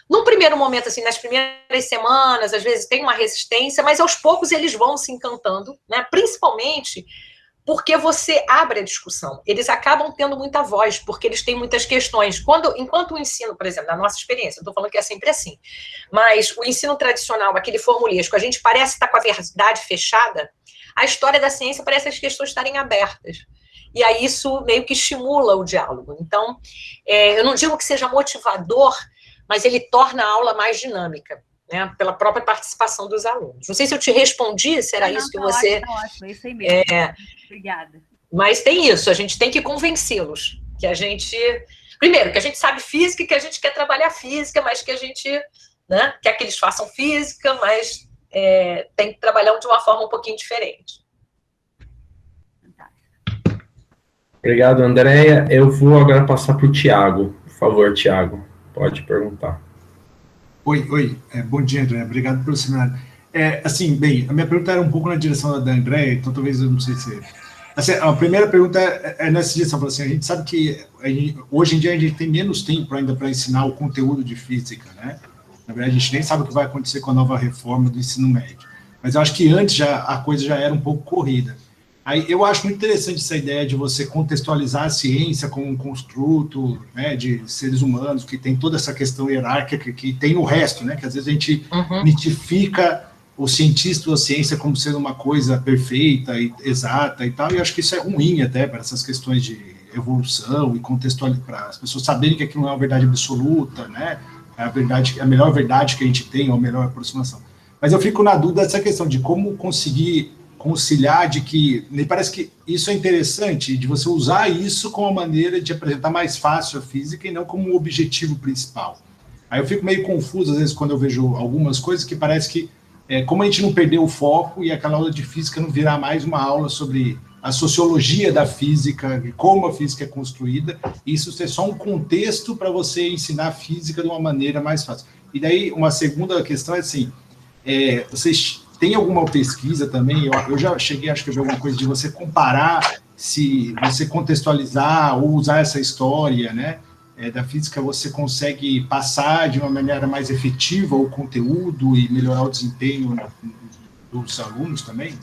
[SPEAKER 2] Num primeiro momento, assim, nas primeiras semanas, às vezes tem uma resistência, mas aos poucos eles vão se encantando, né, principalmente... porque você abre a discussão. Eles acabam tendo muita voz, porque eles têm muitas questões. Enquanto o ensino, por exemplo, na nossa experiência, eu estou falando que é sempre assim, mas o ensino tradicional, aquele formulesco, a gente parece estar com a verdade fechada, a história da ciência parece as questões estarem abertas. E aí isso meio que estimula o diálogo. Então, eu não digo que seja motivador, mas ele torna a aula mais dinâmica, né, pela própria participação dos alunos. Não sei se eu te respondi, se era isso que você...
[SPEAKER 3] Ótimo, é isso aí mesmo. Obrigada.
[SPEAKER 2] Mas tem isso, a gente tem que convencê-los, que a gente... Primeiro, que a gente sabe física e que a gente quer trabalhar física, mas que a gente, né, quer que eles façam física, mas tem que trabalhar de uma forma um pouquinho diferente.
[SPEAKER 1] Obrigado, Andréia. Eu vou agora passar para o Tiago. Por favor, Tiago, pode perguntar.
[SPEAKER 4] Oi, bom dia, André, obrigado pelo seminário. Assim, bem, a minha pergunta era um pouco na direção da Andréia, então talvez eu não sei se... Assim, a primeira pergunta é nessa direção, assim, a gente sabe que hoje em dia a gente tem menos tempo ainda para ensinar o conteúdo de física, né? Na verdade, a gente nem sabe o que vai acontecer com a nova reforma do ensino médio. Mas eu acho que antes a coisa já era um pouco corrida. Aí eu acho muito interessante essa ideia de você contextualizar a ciência como um construto, né, de seres humanos, que tem toda essa questão hierárquica que tem no resto, né, que às vezes a gente mitifica o cientista ou a ciência como sendo uma coisa perfeita e exata e tal, e acho que isso é ruim até para essas questões de evolução e contextualizar, para as pessoas saberem que aquilo não é uma verdade absoluta, né, é a melhor verdade que a gente tem, ou a melhor aproximação. Mas eu fico na dúvida dessa questão de como conseguir conciliar, de que me parece que isso é interessante, de você usar isso como uma maneira de apresentar mais fácil a física e não como um objetivo principal. Aí eu fico meio confuso, às vezes, quando eu vejo algumas coisas que parece que, como a gente não perdeu o foco e aquela aula de física não virar mais uma aula sobre a sociologia da física, e como a física é construída, isso é só um contexto para você ensinar a física de uma maneira mais fácil. E daí, uma segunda questão é assim, vocês têm alguma pesquisa também? Eu já cheguei, acho que eu vi alguma coisa de você comparar, se você contextualizar ou usar essa história, né, da física, você consegue passar de uma maneira mais efetiva o conteúdo e melhorar o desempenho dos alunos também?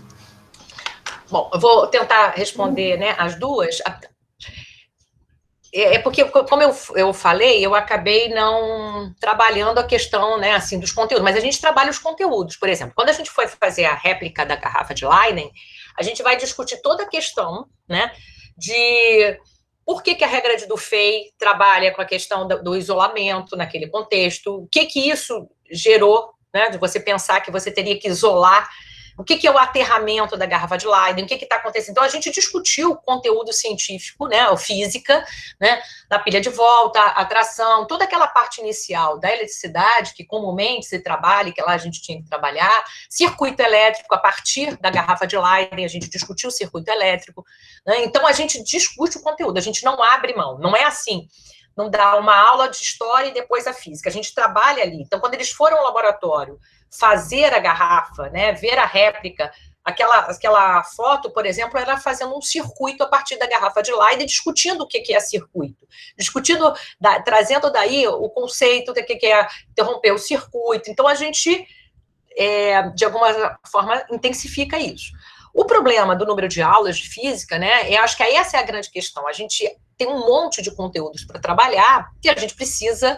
[SPEAKER 2] Bom, eu vou tentar responder, né, as duas. Porque, como eu falei, eu acabei não trabalhando a questão, né, assim, dos conteúdos, mas a gente trabalha os conteúdos. Por exemplo, quando a gente foi fazer a réplica da garrafa de Leiden, a gente vai discutir toda a questão, né, de por que a regra de Dufay trabalha com a questão do isolamento naquele contexto, o que isso gerou, né, de você pensar que você teria que isolar. O que é o aterramento da garrafa de Leiden? O que está acontecendo? Então, a gente discutiu o conteúdo científico, né, a física, né, da pilha de volta, a tração, toda aquela parte inicial da eletricidade, que comumente se trabalha, que lá a gente tinha que trabalhar, circuito elétrico, a partir da garrafa de Leiden, a gente discutiu o circuito elétrico, né? Então, a gente discute o conteúdo, a gente não abre mão, não é assim, não dá uma aula de história e depois a física, a gente trabalha ali. Então, quando eles foram ao laboratório fazer a garrafa, né, ver a réplica, aquela foto, por exemplo, era fazendo um circuito a partir da garrafa de Leiden, discutindo o que é circuito, discutindo, trazendo daí o conceito do que é interromper o circuito. Então, a gente, de alguma forma, intensifica isso. O problema do número de aulas de física, né, eu acho que essa é a grande questão. A gente tem um monte de conteúdos para trabalhar e a gente precisa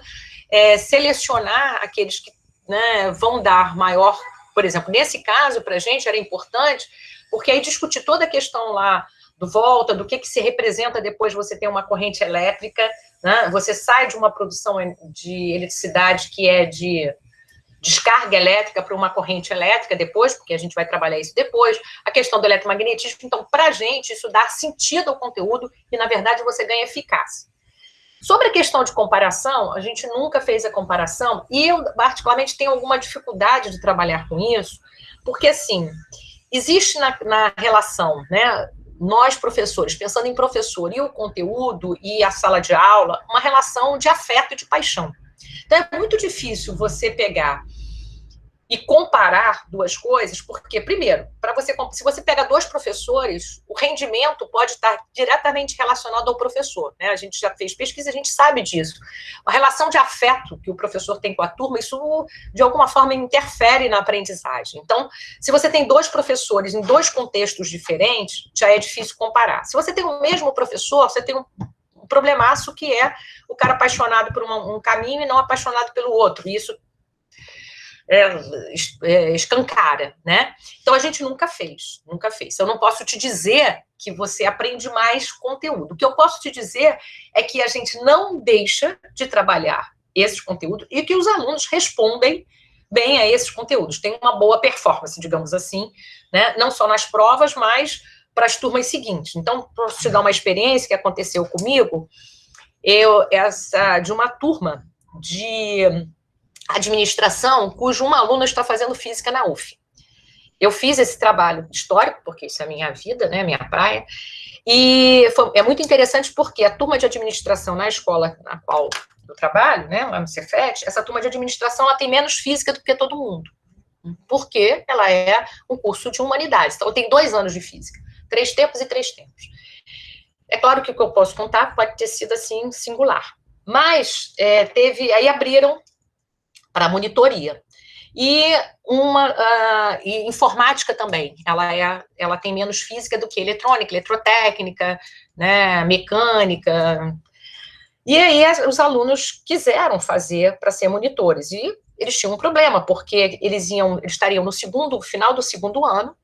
[SPEAKER 2] selecionar aqueles que, né, vão dar maior, por exemplo, nesse caso, para a gente era importante, porque aí discutir toda a questão lá do volta, do que se representa depois você ter uma corrente elétrica, né, você sai de uma produção de eletricidade que é de descarga elétrica para uma corrente elétrica depois, porque a gente vai trabalhar isso depois, a questão do eletromagnetismo. Então, para a gente, isso dá sentido ao conteúdo e, na verdade, você ganha eficácia. Sobre a questão de comparação, a gente nunca fez a comparação, e eu, particularmente, tenho alguma dificuldade de trabalhar com isso, porque, assim, existe na relação, né, nós, professores, pensando em professor e o conteúdo e a sala de aula, uma relação de afeto e de paixão. Então, é muito difícil você pegar e comparar duas coisas, porque, primeiro, se você pega dois professores, o rendimento pode estar diretamente relacionado ao professor, né? A gente já fez pesquisa, a gente sabe disso. A relação de afeto que o professor tem com a turma, isso, de alguma forma, interfere na aprendizagem. Então, se você tem dois professores em dois contextos diferentes, já é difícil comparar. Se você tem o mesmo professor, você tem um problemaço que é o cara apaixonado por um caminho e não apaixonado pelo outro, e isso escancara, né? Então, a gente nunca fez. Eu não posso te dizer que você aprende mais conteúdo. O que eu posso te dizer é que a gente não deixa de trabalhar esses conteúdos e que os alunos respondem bem a esses conteúdos, tem uma boa performance, digamos assim, né? Não só nas provas, mas para as turmas seguintes. Então, para te dar uma experiência que aconteceu comigo, de uma turma de administração, cujo uma aluna está fazendo física na UF. Eu fiz esse trabalho histórico, porque isso é a minha vida, né, minha praia, e é muito interessante porque a turma de administração na escola na qual eu trabalho, né, lá no Cefet, essa turma de administração ela tem menos física do que todo mundo, porque ela é um curso de humanidades, então tem 2 anos de física, 3 tempos e 3 tempos. É claro que o que eu posso contar pode ter sido assim, singular, mas aí abriram para monitoria. E e informática também, ela tem menos física do que eletrônica, eletrotécnica, né, mecânica. E aí os alunos quiseram fazer para ser monitores, e eles tinham um problema, porque eles estariam no final do segundo ano,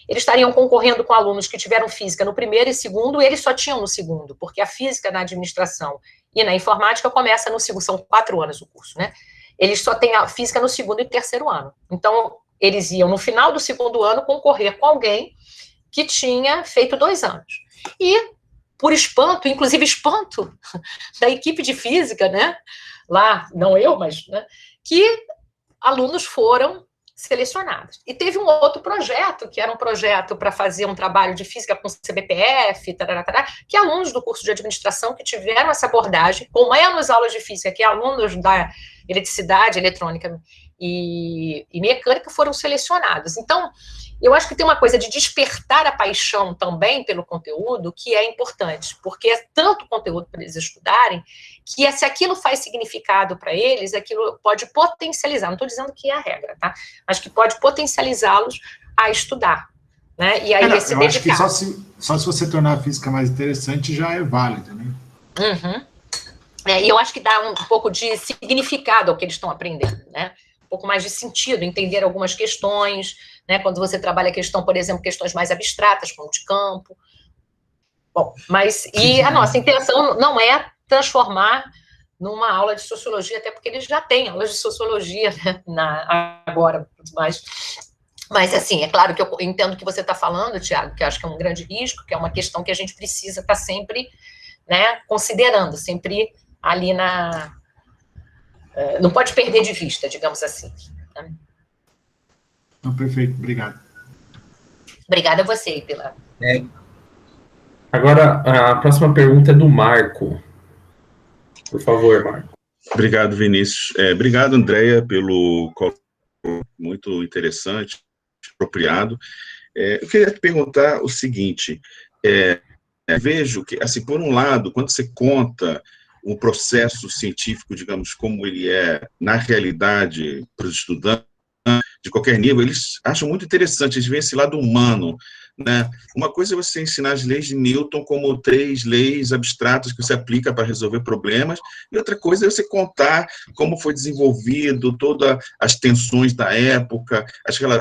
[SPEAKER 2] eles estariam concorrendo com alunos que tiveram física no primeiro e segundo, e eles só tinham no segundo, porque a física na administração e na informática começa no segundo, são 4 anos o curso, né? Eles só têm a física no segundo e terceiro ano. Então, eles iam, no final do segundo ano, concorrer com alguém que tinha feito 2 anos. E, por espanto, inclusive espanto da equipe de física, né? Lá, não eu, mas, né? Que alunos foram selecionados. E teve um outro projeto, que era um projeto para fazer um trabalho de física com CBPF, que alunos do curso de administração que tiveram essa abordagem, com menos aulas de física, que alunos da eletricidade, eletrônica e mecânica foram selecionados. Então, eu acho que tem uma coisa de despertar a paixão também pelo conteúdo que é importante, porque é tanto conteúdo para eles estudarem, que se aquilo faz significado para eles, aquilo pode potencializar, não estou dizendo que é a regra, tá? Mas que pode potencializá-los a estudar, né? E aí
[SPEAKER 4] eu acho que só se você tornar a física mais interessante já é válido, né?
[SPEAKER 2] Uhum. E eu acho que dá um pouco de significado ao que eles estão aprendendo, né? Um pouco mais de sentido, entender algumas questões, né? Quando você trabalha questão, por exemplo, questões mais abstratas, como de campo. Bom, mas a nossa intenção não é transformar numa aula de sociologia, até porque eles já têm aulas de sociologia, né, agora, mas, assim, é claro que eu entendo o que você está falando, Tiago, que eu acho que é um grande risco, que é uma questão que a gente precisa estar sempre, né, considerando, sempre ali não pode perder de vista, digamos assim. Né?
[SPEAKER 4] Não, perfeito, obrigado.
[SPEAKER 2] Obrigada a você, Pilar.
[SPEAKER 1] Agora, a próxima pergunta é do Marco. Por favor, Marco.
[SPEAKER 5] Obrigado, Vinícius. Obrigado, Andréia, pelo muito interessante, apropriado. Eu queria te perguntar o seguinte, vejo que, assim, por um lado, quando você conta o processo científico, digamos, como ele é na realidade para os estudantes, de qualquer nível, eles acham muito interessante, eles veem esse lado humano, né? Uma coisa é você ensinar as leis de Newton como 3 leis abstratas que você aplica para resolver problemas, e outra coisa é você contar como foi desenvolvido, todas as tensões da época,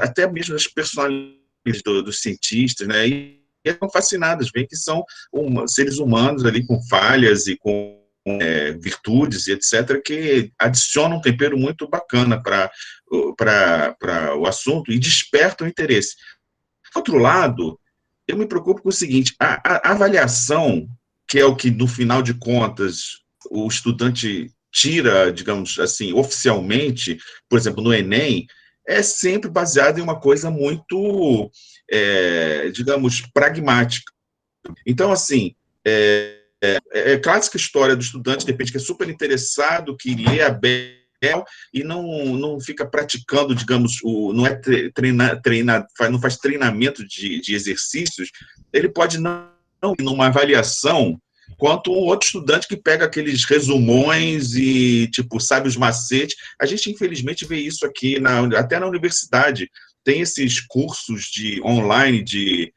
[SPEAKER 5] até mesmo as personalidades dos cientistas, né? E estão fascinadas, veem que são seres humanos ali com falhas e com virtudes e etc., que adicionam um tempero muito bacana para o assunto e despertam o interesse. Por outro lado, eu me preocupo com o seguinte, a avaliação, que é o que, no final de contas, o estudante tira, digamos assim, oficialmente, por exemplo, no Enem, é sempre baseada em uma coisa muito, digamos, pragmática. Então, assim, clássica história do estudante, de repente, que é super interessado, que lê a bem, e não fica praticando, digamos, não faz treinamento de exercícios, ele pode não ir numa avaliação quanto um outro estudante que pega aqueles resumões e, tipo, sabe os macetes. A gente, infelizmente, vê isso aqui, até na universidade, tem esses cursos online de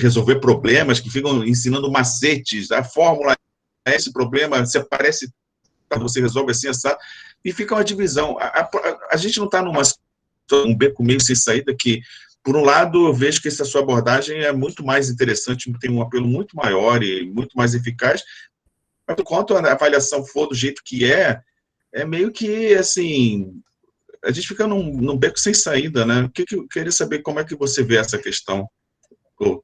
[SPEAKER 5] resolver problemas, que ficam ensinando macetes, a fórmula é esse problema, você aparece, você resolve assim, essa, e fica uma divisão. A gente não está um beco meio sem saída que, por um lado, eu vejo que essa sua abordagem é muito mais interessante, tem um apelo muito maior e muito mais eficaz, mas enquanto a avaliação for do jeito que é meio que, assim, a gente fica num beco sem saída, né? Eu queria saber como é que você vê essa questão.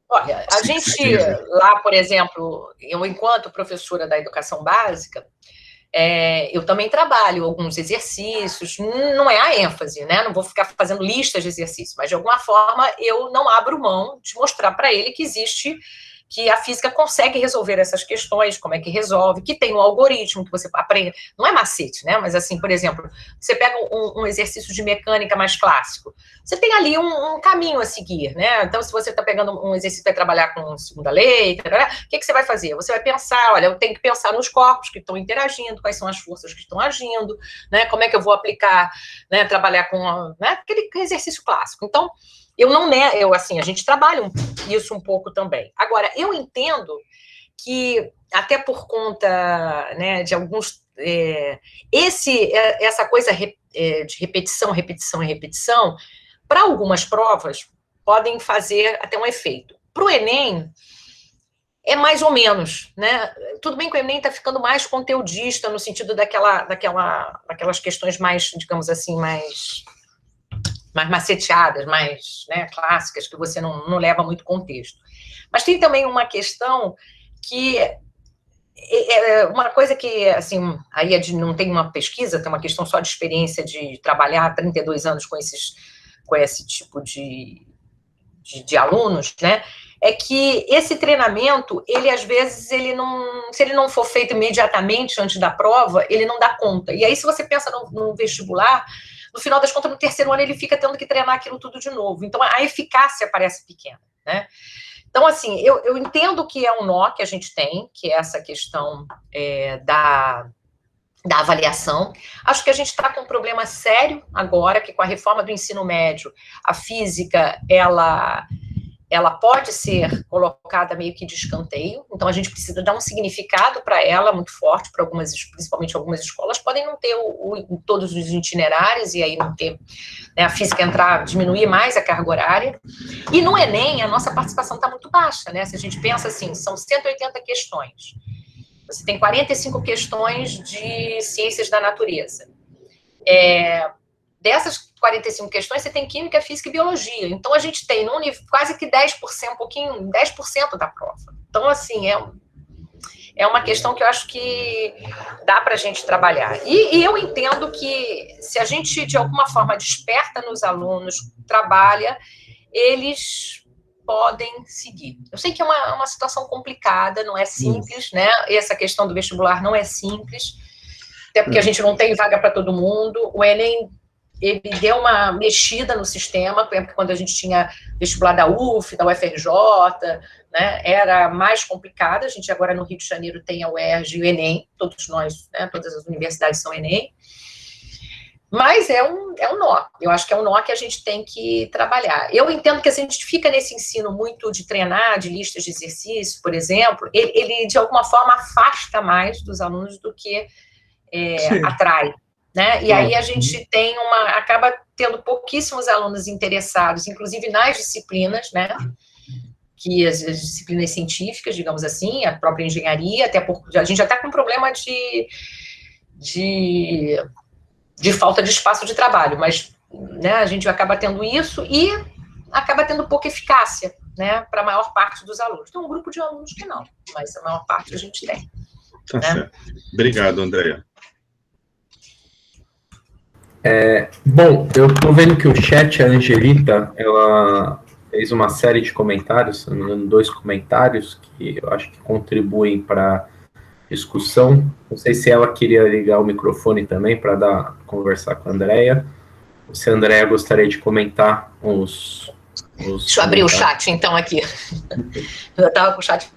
[SPEAKER 2] Olha, a gente lá, por exemplo, eu, enquanto professora da educação básica, eu também trabalho alguns exercícios, não é a ênfase, né? Não vou ficar fazendo listas de exercícios, mas de alguma forma eu não abro mão de mostrar para ele que que a física consegue resolver essas questões, como é que resolve, que tem um algoritmo que você aprende, não é macete, né? Mas assim, por exemplo, você pega um exercício de mecânica mais clássico, você tem ali um caminho a seguir, né? Então, se você está pegando um exercício para trabalhar com segunda lei, o que você vai fazer? Você vai pensar, olha, eu tenho que pensar nos corpos que estão interagindo, quais são as forças que estão agindo, né? Como é que eu vou aplicar, né? Trabalhar com, né? Aquele exercício clássico. Então, assim, a gente trabalha isso um pouco também. Agora, eu entendo que, até por conta, né, de alguns... essa coisa de repetição, repetição e repetição, para algumas provas, podem fazer até um efeito. Para o Enem, é mais ou menos, né? Tudo bem que o Enem está ficando mais conteudista, no sentido daquelas questões mais, digamos assim, mais maceteadas, mais, né, clássicas, que você não leva muito contexto. Mas tem também uma questão que uma coisa que, assim, aí não tem uma pesquisa, tem uma questão só de experiência de trabalhar há 32 anos com esse tipo de alunos, né, é que esse treinamento, ele, às vezes, se ele não for feito imediatamente antes da prova, ele não dá conta. E aí, se você pensa no vestibular, no final das contas, no terceiro ano, ele fica tendo que treinar aquilo tudo de novo. Então, a eficácia parece pequena, né? Então, assim, eu entendo que é um nó que a gente tem, que é essa questão da avaliação. Acho que a gente está com um problema sério agora, que com a reforma do ensino médio, a física, ela pode ser colocada meio que de escanteio, então a gente precisa dar um significado para ela muito forte, para principalmente algumas escolas, podem não ter todos os itinerários, e aí não ter, né, a física diminuir mais a carga horária. E no Enem, a nossa participação está muito baixa, né? Se a gente pensa assim, são 180 questões. Você tem 45 questões de ciências da natureza. Dessas 45 questões, você tem química, física e biologia. Então, a gente tem no nível, quase que 10%, 10% da prova. Então, assim, é uma questão que eu acho que dá para a gente trabalhar. E eu entendo que, se a gente, de alguma forma, desperta nos alunos, trabalha, eles podem seguir. Eu sei que é uma situação complicada, não é simples, né? Essa questão do vestibular não é simples, até porque a gente não tem vaga para todo mundo. O Enem, ele deu uma mexida no sistema, porque quando a gente tinha vestibular da UF, da UFRJ, né, era mais complicado. A gente agora no Rio de Janeiro tem a UERJ e o Enem, todos nós, né, todas as universidades são Enem. Mas é um nó. Eu acho que é um nó que a gente tem que trabalhar. Eu entendo que se a gente fica nesse ensino muito de treinar, de listas de exercícios, por exemplo, ele de alguma forma afasta mais dos alunos do que atrai. Né? E aí a gente acaba tendo pouquíssimos alunos interessados, inclusive nas disciplinas, né? Que as disciplinas científicas, digamos assim, a própria engenharia, até porque a gente já está com um problema de falta de espaço de trabalho, mas, né, a gente acaba tendo isso e acaba tendo pouca eficácia, né, para a maior parte dos alunos. Tem um grupo de alunos que não, mas a maior parte a gente tem.
[SPEAKER 5] Tá, né? Certo. Obrigado, Andréia.
[SPEAKER 1] Bom, eu estou vendo que o chat, a Angelita, ela fez uma série de comentários, se não me engano, 2 comentários, que eu acho que contribuem para a discussão. Não sei se ela queria ligar o microfone também para conversar com a Andréia, ou se a Andréia gostaria de comentar os
[SPEAKER 2] Deixa eu abrir o chat, então, aqui. Eu estava com o chat...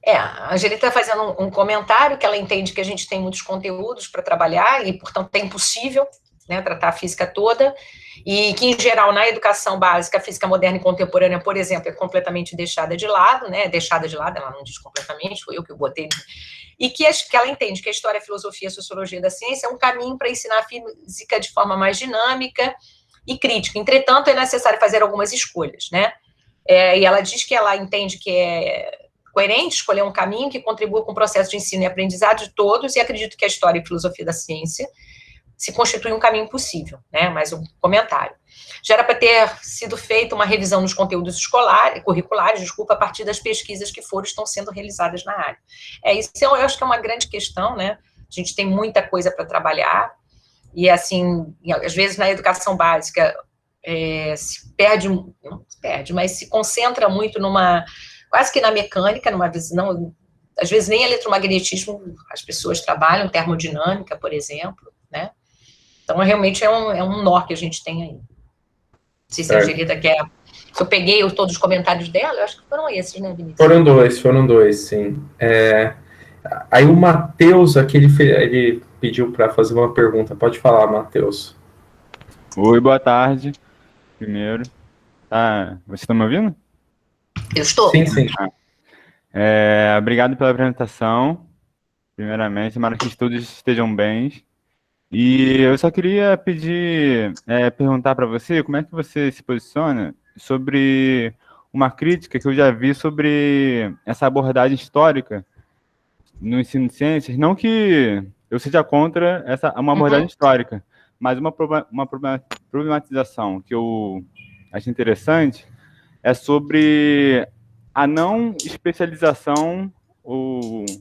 [SPEAKER 2] A Angelita está fazendo um comentário que ela entende que a gente tem muitos conteúdos para trabalhar e, portanto, é impossível, né, tratar a física toda, e que, em geral, na educação básica, a física moderna e contemporânea, por exemplo, é completamente deixada de lado, né, ela não diz completamente, foi eu que botei, e que ela entende que a história, a filosofia, a sociologia da ciência é um caminho para ensinar a física de forma mais dinâmica e crítica. Entretanto, é necessário fazer algumas escolhas, né, e ela diz que ela entende que é coerente escolher um caminho que contribua com o processo de ensino e aprendizado de todos, e acredito que a história e filosofia da ciência se constitui um caminho possível, né? Mais um comentário. Já era para ter sido feita uma revisão nos conteúdos curriculares, a partir das pesquisas que estão sendo realizadas na área. Isso eu acho que é uma grande questão, né? gente tem muita coisa para trabalhar, e, assim, às vezes na educação básica se perde, não se perde, mas se concentra muito quase que na mecânica, numa visão, às vezes nem eletromagnetismo as pessoas trabalham, termodinâmica, por exemplo, né? Então, realmente é um nó que a gente tem aí. Não sei se a Angelita quer... Se eu peguei todos os comentários dela, eu acho que foram esses, né, Vinícius?
[SPEAKER 1] Foram dois, sim. Aí o Matheus aqui, ele pediu para fazer uma pergunta. Pode falar, Matheus.
[SPEAKER 6] Oi, boa tarde. Primeiro. Você está me ouvindo?
[SPEAKER 2] Eu estou.
[SPEAKER 1] Sim, sim.
[SPEAKER 6] Obrigado pela apresentação. Primeiramente, tomara que todos estejam bem. E eu só queria perguntar para você como é que você se posiciona sobre uma crítica que eu já vi sobre essa abordagem histórica no ensino de ciências. Não que eu seja contra uma abordagem histórica, mas uma problematização que eu acho interessante é sobre a não especialização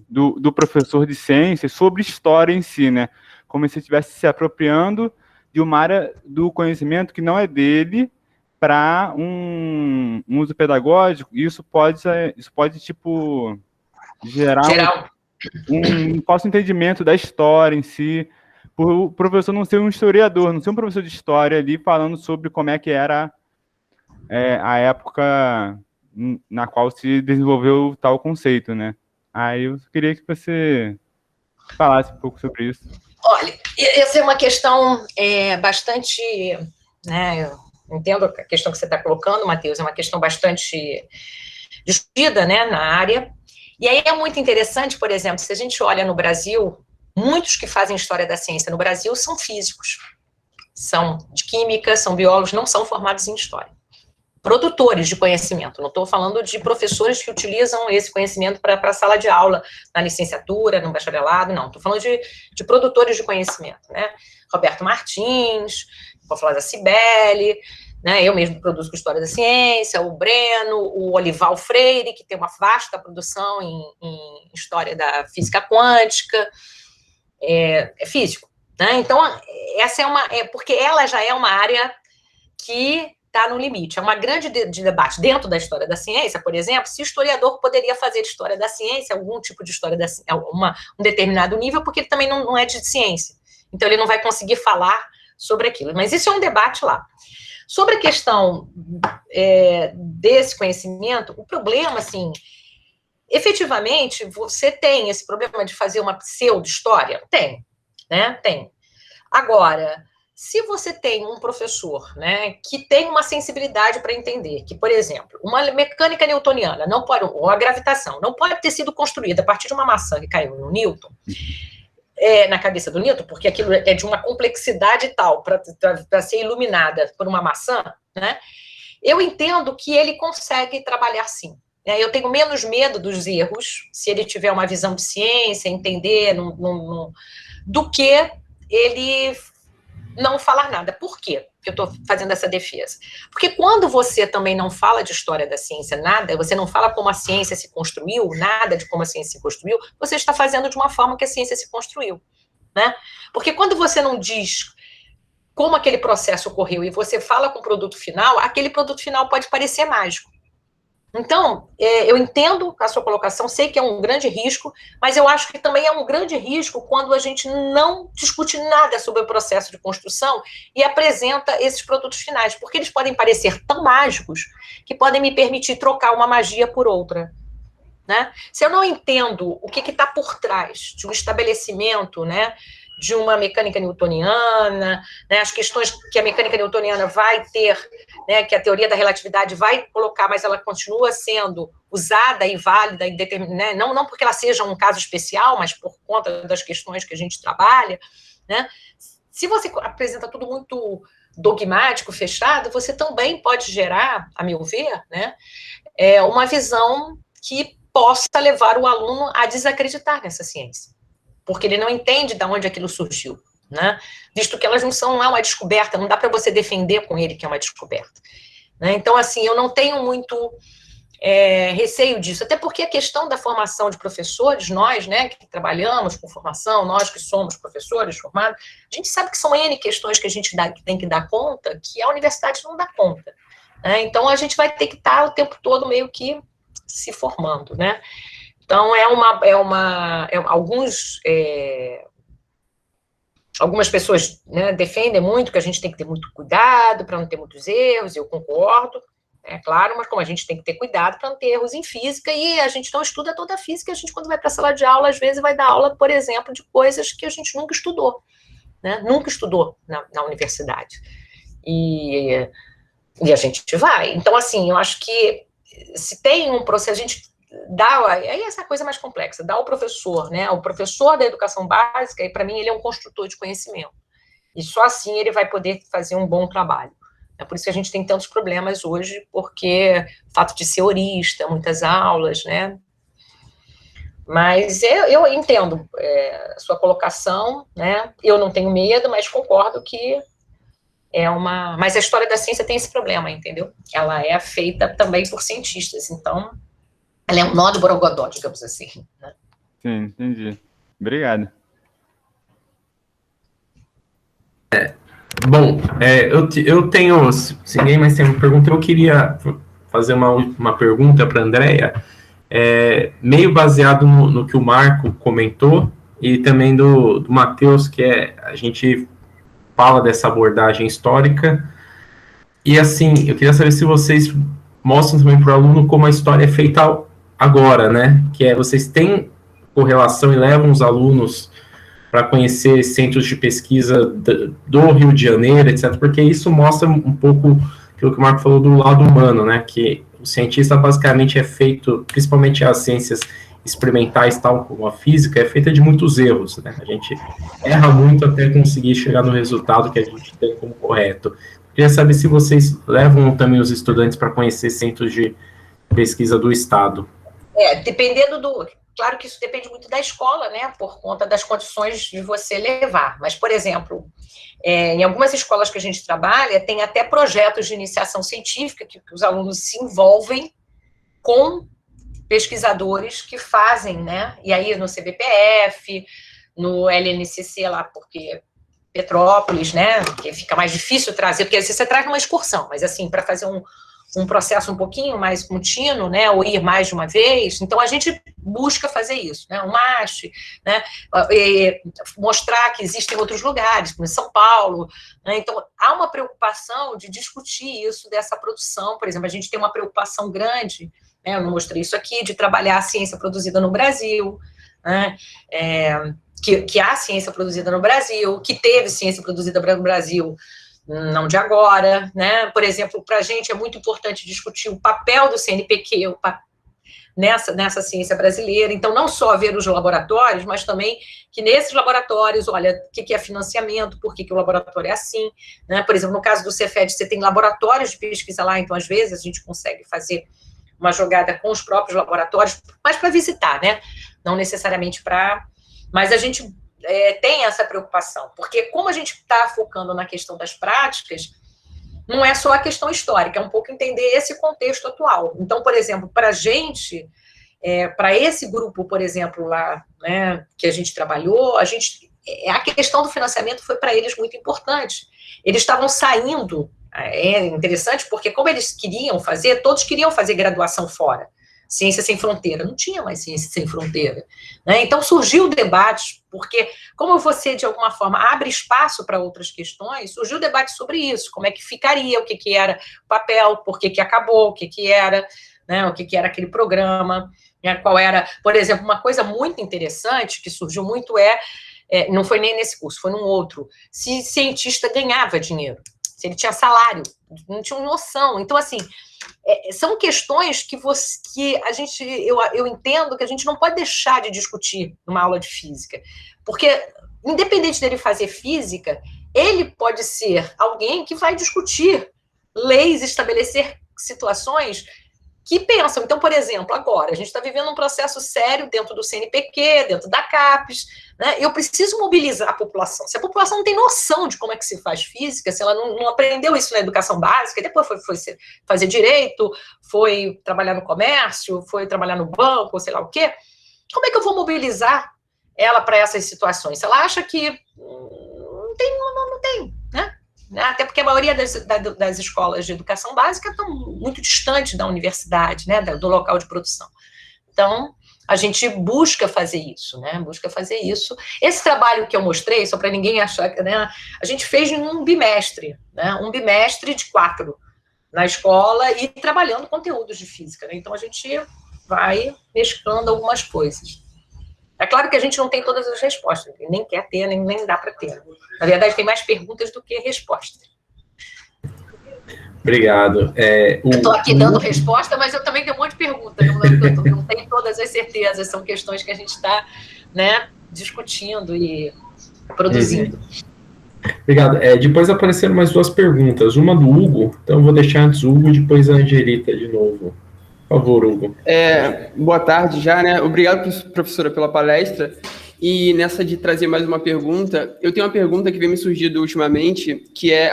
[SPEAKER 6] do professor de ciências sobre história em si, né? Como se estivesse se apropriando de uma área do conhecimento que não é dele para um uso pedagógico. E isso pode tipo, gerar um falso entendimento da história em si, por o professor não ser um historiador, não ser um professor de história ali falando sobre como é que era a época na qual se desenvolveu tal conceito, né? Aí eu queria que você falasse um pouco sobre isso.
[SPEAKER 2] Olha, essa é uma questão bastante, né, eu entendo a questão que você está colocando, Matheus, é uma questão bastante discutida, né, na área, e aí é muito interessante, por exemplo, se a gente olha no Brasil, muitos que fazem história da ciência no Brasil são físicos, são de química, são biólogos, não são formados em história. Produtores de conhecimento, não estou falando de professores que utilizam esse conhecimento para a sala de aula, na licenciatura, no bacharelado, não, estou falando de produtores de conhecimento, né? Roberto Martins, vou falar da Cibele, né? Eu mesmo produzo História da Ciência, o Breno, o Olival Freire, que tem uma vasta produção em História da Física Quântica, é físico, né? Então, essa porque ela já é uma área que está no limite. É uma grande debate dentro da história da ciência, por exemplo, se o historiador poderia fazer história da ciência, algum tipo de história da ciência, um determinado nível, porque ele também não é de ciência. Então, ele não vai conseguir falar sobre aquilo. Mas isso é um debate lá. Sobre a questão desse conhecimento, o problema, assim, efetivamente, você tem esse problema de fazer uma pseudo-história? Tem, né? Tem. Agora, se você tem um professor, né, que tem uma sensibilidade para entender que, por exemplo, uma mecânica newtoniana não pode, ou a gravitação, não pode ter sido construída a partir de uma maçã que caiu no Newton, na cabeça do Newton, porque aquilo é de uma complexidade tal para ser iluminada por uma maçã, né, eu entendo que ele consegue trabalhar sim. Eu tenho menos medo dos erros, se ele tiver uma visão de ciência, entender, do que ele não falar nada. Por quê que eu estou fazendo essa defesa? Porque quando você também não fala de história da ciência, nada, você não fala como a ciência se construiu, nada de como a ciência se construiu, você está fazendo de uma forma que a ciência se construiu, né? Porque quando você não diz como aquele processo ocorreu e você fala com o produto final, aquele produto final pode parecer mágico. Então, eu entendo a sua colocação, sei que é um grande risco, mas eu acho que também é um grande risco quando a gente não discute nada sobre o processo de construção e apresenta esses produtos finais, porque eles podem parecer tão mágicos que podem me permitir trocar uma magia por outra, né? Se eu não entendo o que está por trás de um estabelecimento, né, de uma mecânica newtoniana, né, as questões que a mecânica newtoniana vai ter, né, que a teoria da relatividade vai colocar, mas ela continua sendo usada e válida, né, não porque ela seja um caso especial, mas por conta das questões que a gente trabalha, né, se você apresenta tudo muito dogmático, fechado, você também pode gerar, a meu ver, né, uma visão que possa levar o aluno a desacreditar nessa ciência, porque ele não entende de onde aquilo surgiu, né? Visto que elas não é uma descoberta, não dá para você defender com ele que é uma descoberta, né? Então, assim, eu não tenho muito receio disso, até porque a questão da formação de professores, nós, né, que trabalhamos com formação, nós que somos professores formados, a gente sabe que são N questões que a gente tem que dar conta, que a universidade não dá conta, né? Então, a gente vai ter que estar o tempo todo meio que se formando, né? Então, algumas pessoas, né, defendem muito que a gente tem que ter muito cuidado para não ter muitos erros, eu concordo, é claro, mas como a gente tem que ter cuidado para não ter erros em física, e a gente não estuda toda a física, a gente, quando vai para a sala de aula, às vezes vai dar aula, por exemplo, de coisas que a gente nunca estudou, né? Nunca estudou na universidade. E a gente vai. Então, assim, eu acho que se tem um processo, a gente dá, aí essa coisa mais complexa, dá ao professor, né? O professor da educação básica, e para mim ele é um construtor de conhecimento. E só assim ele vai poder fazer um bom trabalho. É por isso que a gente tem tantos problemas hoje, porque o fato de ser horista, muitas aulas, né? Mas eu entendo a sua colocação, né? Eu não tenho medo, mas concordo que mas a história da ciência tem esse problema, entendeu? Ela é feita também por cientistas, então ela é um nó do borogodó, digamos assim, né?
[SPEAKER 6] Sim, entendi. Obrigado.
[SPEAKER 1] Bom, eu tenho, se ninguém mais tem uma pergunta, eu queria fazer uma pergunta para a Andrea, meio baseado no que o Marco comentou, e também do Matheus, que a gente fala dessa abordagem histórica, e assim, eu queria saber se vocês mostram também para o aluno como a história é feita agora, né? Que vocês têm correlação e levam os alunos para conhecer centros de pesquisa do Rio de Janeiro, etc., porque isso mostra um pouco aquilo que o Marco falou do lado humano, né? Que o cientista basicamente é feito, principalmente as ciências experimentais, tal como a física, é feita de muitos erros, né? A gente erra muito até conseguir chegar no resultado que a gente tem como correto. Queria saber se vocês levam também os estudantes para conhecer centros de pesquisa do Estado.
[SPEAKER 2] Dependendo Claro que isso depende muito da escola, né? Por conta das condições de você levar. Mas, por exemplo, em algumas escolas que a gente trabalha, tem até projetos de iniciação científica que os alunos se envolvem com pesquisadores que fazem, né? E aí no CBPF, no LNCC lá, porque Petrópolis, né? Que fica mais difícil trazer, porque você traz numa excursão, mas assim, para fazer um processo um pouquinho mais contínuo, né, ou ir mais de uma vez, então a gente busca fazer isso, né, o MASH, né, mostrar que existem outros lugares, como em São Paulo, né, então há uma preocupação de discutir isso, dessa produção, por exemplo, a gente tem uma preocupação grande, né, eu não mostrei isso aqui, de trabalhar a ciência produzida no Brasil, né, que há ciência produzida no Brasil, que teve ciência produzida no Brasil, não de agora, né? Por exemplo, para a gente é muito importante discutir o papel do CNPq nessa ciência brasileira, então não só ver os laboratórios, mas também que nesses laboratórios, olha, o que é financiamento, por que o laboratório é assim, né? Por exemplo, no caso do Cefet, você tem laboratórios de pesquisa lá, então às vezes a gente consegue fazer uma jogada com os próprios laboratórios, mas para visitar, né? Não necessariamente mas a gente tem essa preocupação, porque como a gente está focando na questão das práticas, não é só a questão histórica, é um pouco entender esse contexto atual. Então, por exemplo, para a gente, para esse grupo, por exemplo, lá, né, que a gente trabalhou, a questão do financiamento foi para eles muito importante. Eles estavam saindo, é interessante, porque como eles queriam fazer, todos queriam fazer graduação fora. Ciência Sem Fronteira, não tinha mais Ciência Sem Fronteira, né? Então surgiu o debate, porque como você, de alguma forma, abre espaço para outras questões, surgiu o debate sobre isso, como é que ficaria, o que era o papel, por que acabou, o que era, né, o que era aquele programa, né, qual era, por exemplo, uma coisa muito interessante que surgiu muito não foi nem nesse curso, foi num outro, se cientista ganhava dinheiro, se ele tinha salário, não tinha noção, então assim, são questões que eu entendo que a gente não pode deixar de discutir numa aula de física, porque independente dele fazer física, ele pode ser alguém que vai discutir leis, estabelecer situações que pensam. Então, por exemplo, agora, a gente está vivendo um processo sério dentro do CNPq, dentro da CAPES, né? Eu preciso mobilizar a população. Se a população não tem noção de como é que se faz física, se ela não aprendeu isso na educação básica, e depois foi fazer direito, foi trabalhar no comércio, foi trabalhar no banco, sei lá o quê, como é que eu vou mobilizar ela para essas situações? Se ela acha que não tem, né? Até porque a maioria das escolas de educação básica estão muito distantes da universidade, né, do local de produção. Então, a gente busca fazer isso, né, busca fazer isso. Esse trabalho que eu mostrei, só para ninguém achar, né, a gente fez em um bimestre, né, um bimestre de 4 na escola e trabalhando conteúdos de física, né, então a gente vai mesclando algumas coisas. É claro que a gente não tem todas as respostas, nem quer ter, nem dá para ter. Na verdade, tem mais perguntas do que respostas.
[SPEAKER 1] Obrigado.
[SPEAKER 2] Eu estou aqui dando resposta, mas eu também tenho um monte de perguntas. Não tenho todas as certezas, são questões que a gente está, né, discutindo e produzindo.
[SPEAKER 1] Obrigado. Depois apareceram mais 2 perguntas. Uma do Hugo, então eu vou deixar antes o Hugo e depois a Angelita de novo. Por favor, Hugo.
[SPEAKER 7] Boa tarde já, né? Obrigado, professora, pela palestra. E nessa de trazer mais uma pergunta, eu tenho uma pergunta que vem me surgindo ultimamente, que é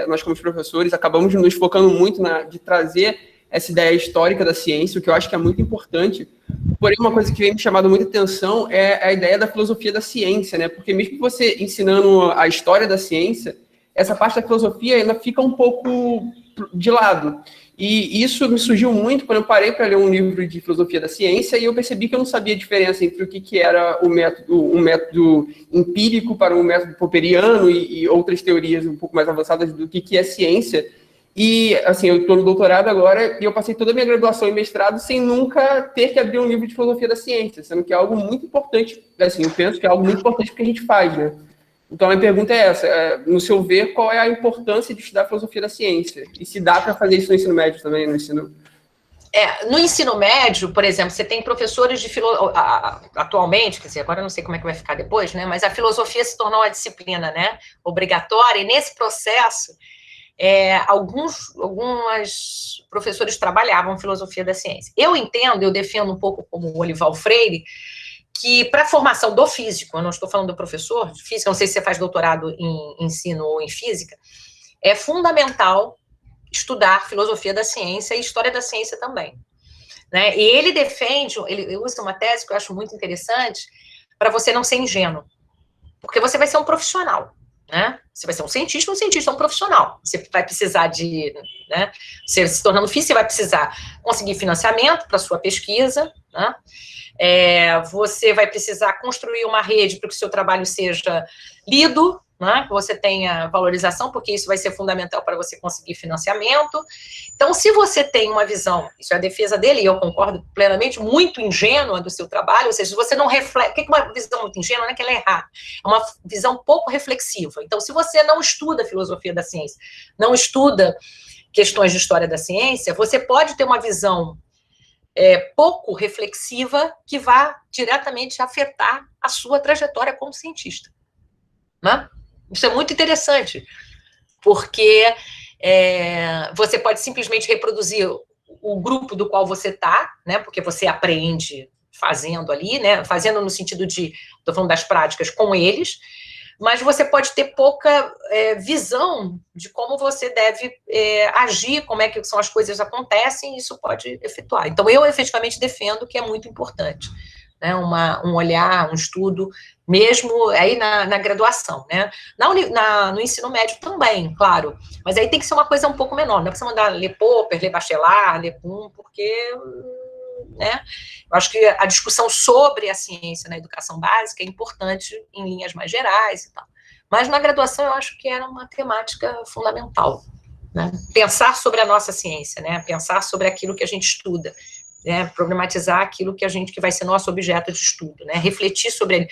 [SPEAKER 7] nós como professores, acabamos nos focando muito de trazer essa ideia histórica da ciência, o que eu acho que é muito importante. Porém, uma coisa que vem me chamando muita atenção é a ideia da filosofia da ciência, né? Porque mesmo você ensinando a história da ciência, essa parte da filosofia ainda fica um pouco de lado. E isso me surgiu muito quando eu parei para ler um livro de filosofia da ciência e eu percebi que eu não sabia a diferença entre o que era um método empírico para um método popperiano e outras teorias um pouco mais avançadas do que é ciência. E, assim, eu estou no doutorado agora e eu passei toda a minha graduação e mestrado sem nunca ter que abrir um livro de filosofia da ciência, sendo que é algo muito importante, assim, eu penso que é algo muito importante que a gente faz, né? Então, a minha pergunta é essa, no seu ver, qual é a importância de estudar filosofia da ciência? E se dá para fazer isso no ensino médio também, no ensino...
[SPEAKER 2] No ensino médio, por exemplo, você tem professores de atualmente, quer dizer, agora eu não sei como é que vai ficar depois, né? Mas a filosofia se tornou uma disciplina, né, obrigatória, e nesse processo, alguns professores trabalhavam filosofia da ciência. Eu defendo um pouco como o Olival Freire, que para a formação do físico, eu não estou falando do professor de física, não sei se você faz doutorado em ensino ou em física, é fundamental estudar filosofia da ciência e história da ciência também, né? E ele usa uma tese que eu acho muito interessante para você não ser ingênuo, porque você vai ser um profissional, né? Você vai ser um cientista é um profissional. Você vai precisar né? Você se tornando físico, você vai precisar conseguir financiamento para sua pesquisa, né? Você vai precisar construir uma rede para que o seu trabalho seja lido, né, que você tenha valorização, porque isso vai ser fundamental para você conseguir financiamento. Então, se você tem uma visão, isso é a defesa dele, e eu concordo plenamente, muito ingênua do seu trabalho, ou seja, se você não reflete, o que é uma visão muito ingênua? Não é que ela é errada, é uma visão pouco reflexiva. Então, se você não estuda filosofia da ciência, não estuda questões de história da ciência, você pode ter uma visão pouco reflexiva que vá diretamente afetar a sua trajetória como cientista, né? Isso é muito interessante, porque você pode simplesmente reproduzir o grupo do qual você está, né? Porque você aprende fazendo ali, né? Fazendo no sentido estou falando das práticas com eles, mas você pode ter pouca visão de como você deve agir, como é que são as coisas acontecem, e isso pode efetuar. Então, eu efetivamente defendo que é muito importante, né, um olhar, um estudo, mesmo aí na graduação, né? No ensino médio também, claro, mas aí tem que ser uma coisa um pouco menor, não é para você mandar ler Popper, ler Bachelard, ler Kuhn, porque... né? Eu acho que a discussão sobre a ciência na educação básica é importante em linhas mais gerais e tal. Mas na graduação eu acho que era uma temática fundamental, né? Pensar sobre a nossa ciência, né? Pensar sobre aquilo que a gente estuda, né? Problematizar aquilo que vai ser nosso objeto de estudo, né? Refletir sobre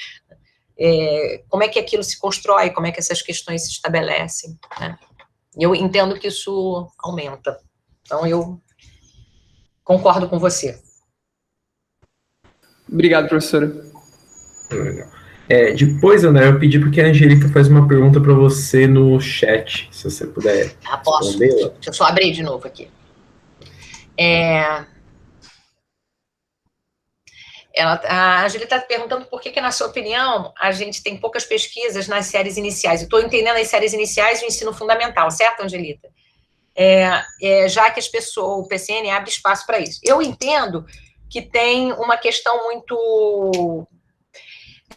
[SPEAKER 2] como é que aquilo se constrói, como é que essas questões se estabelecem, né? Eu entendo que isso aumenta. Então eu concordo com você.
[SPEAKER 7] Obrigado, professora.
[SPEAKER 1] Depois, André, eu pedi porque a Angelita faz uma pergunta para você no chat, se você puder
[SPEAKER 2] posso.
[SPEAKER 1] respondê-la.
[SPEAKER 2] Deixa eu só abrir de novo aqui. A Angeli está perguntando por que, na sua opinião, a gente tem poucas pesquisas nas séries iniciais. Eu estou entendendo as séries iniciais do ensino fundamental, certo, Angelita? Já que o PCN abre espaço para isso. Eu entendo que tem uma questão muito...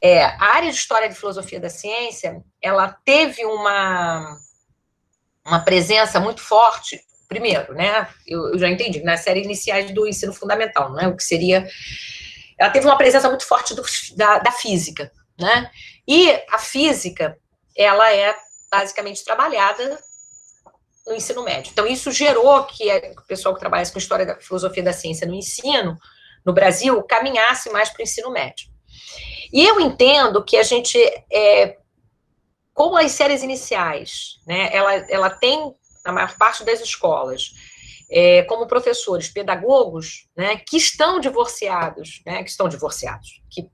[SPEAKER 2] a área de História de Filosofia da Ciência, ela teve uma presença muito forte, primeiro, né? Eu já entendi, nas séries iniciais do ensino fundamental, né? O que seria... Ela teve uma presença muito forte da física, né? E a física, ela é basicamente trabalhada no ensino médio. Então, isso gerou que o pessoal que trabalha com História da Filosofia da Ciência no ensino, no Brasil, caminhasse mais para o ensino médio. E eu entendo que a gente, como as séries iniciais, né, ela tem, na maior parte das escolas, como professores pedagogos, né, que estão divorciados, que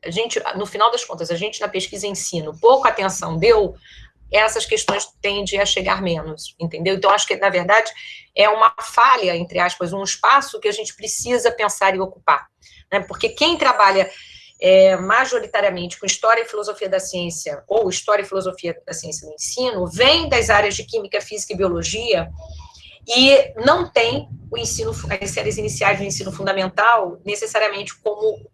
[SPEAKER 2] a gente, no final das contas, a gente na pesquisa ensino, pouca atenção deu, essas questões tendem a chegar menos, entendeu? Então, acho que, na verdade, é uma falha, entre aspas, um espaço que a gente precisa pensar e ocupar, né, porque quem trabalha majoritariamente com História e Filosofia da Ciência, ou História e Filosofia da Ciência no ensino, vem das áreas de Química, Física e Biologia, e não tem as séries iniciais do ensino fundamental necessariamente como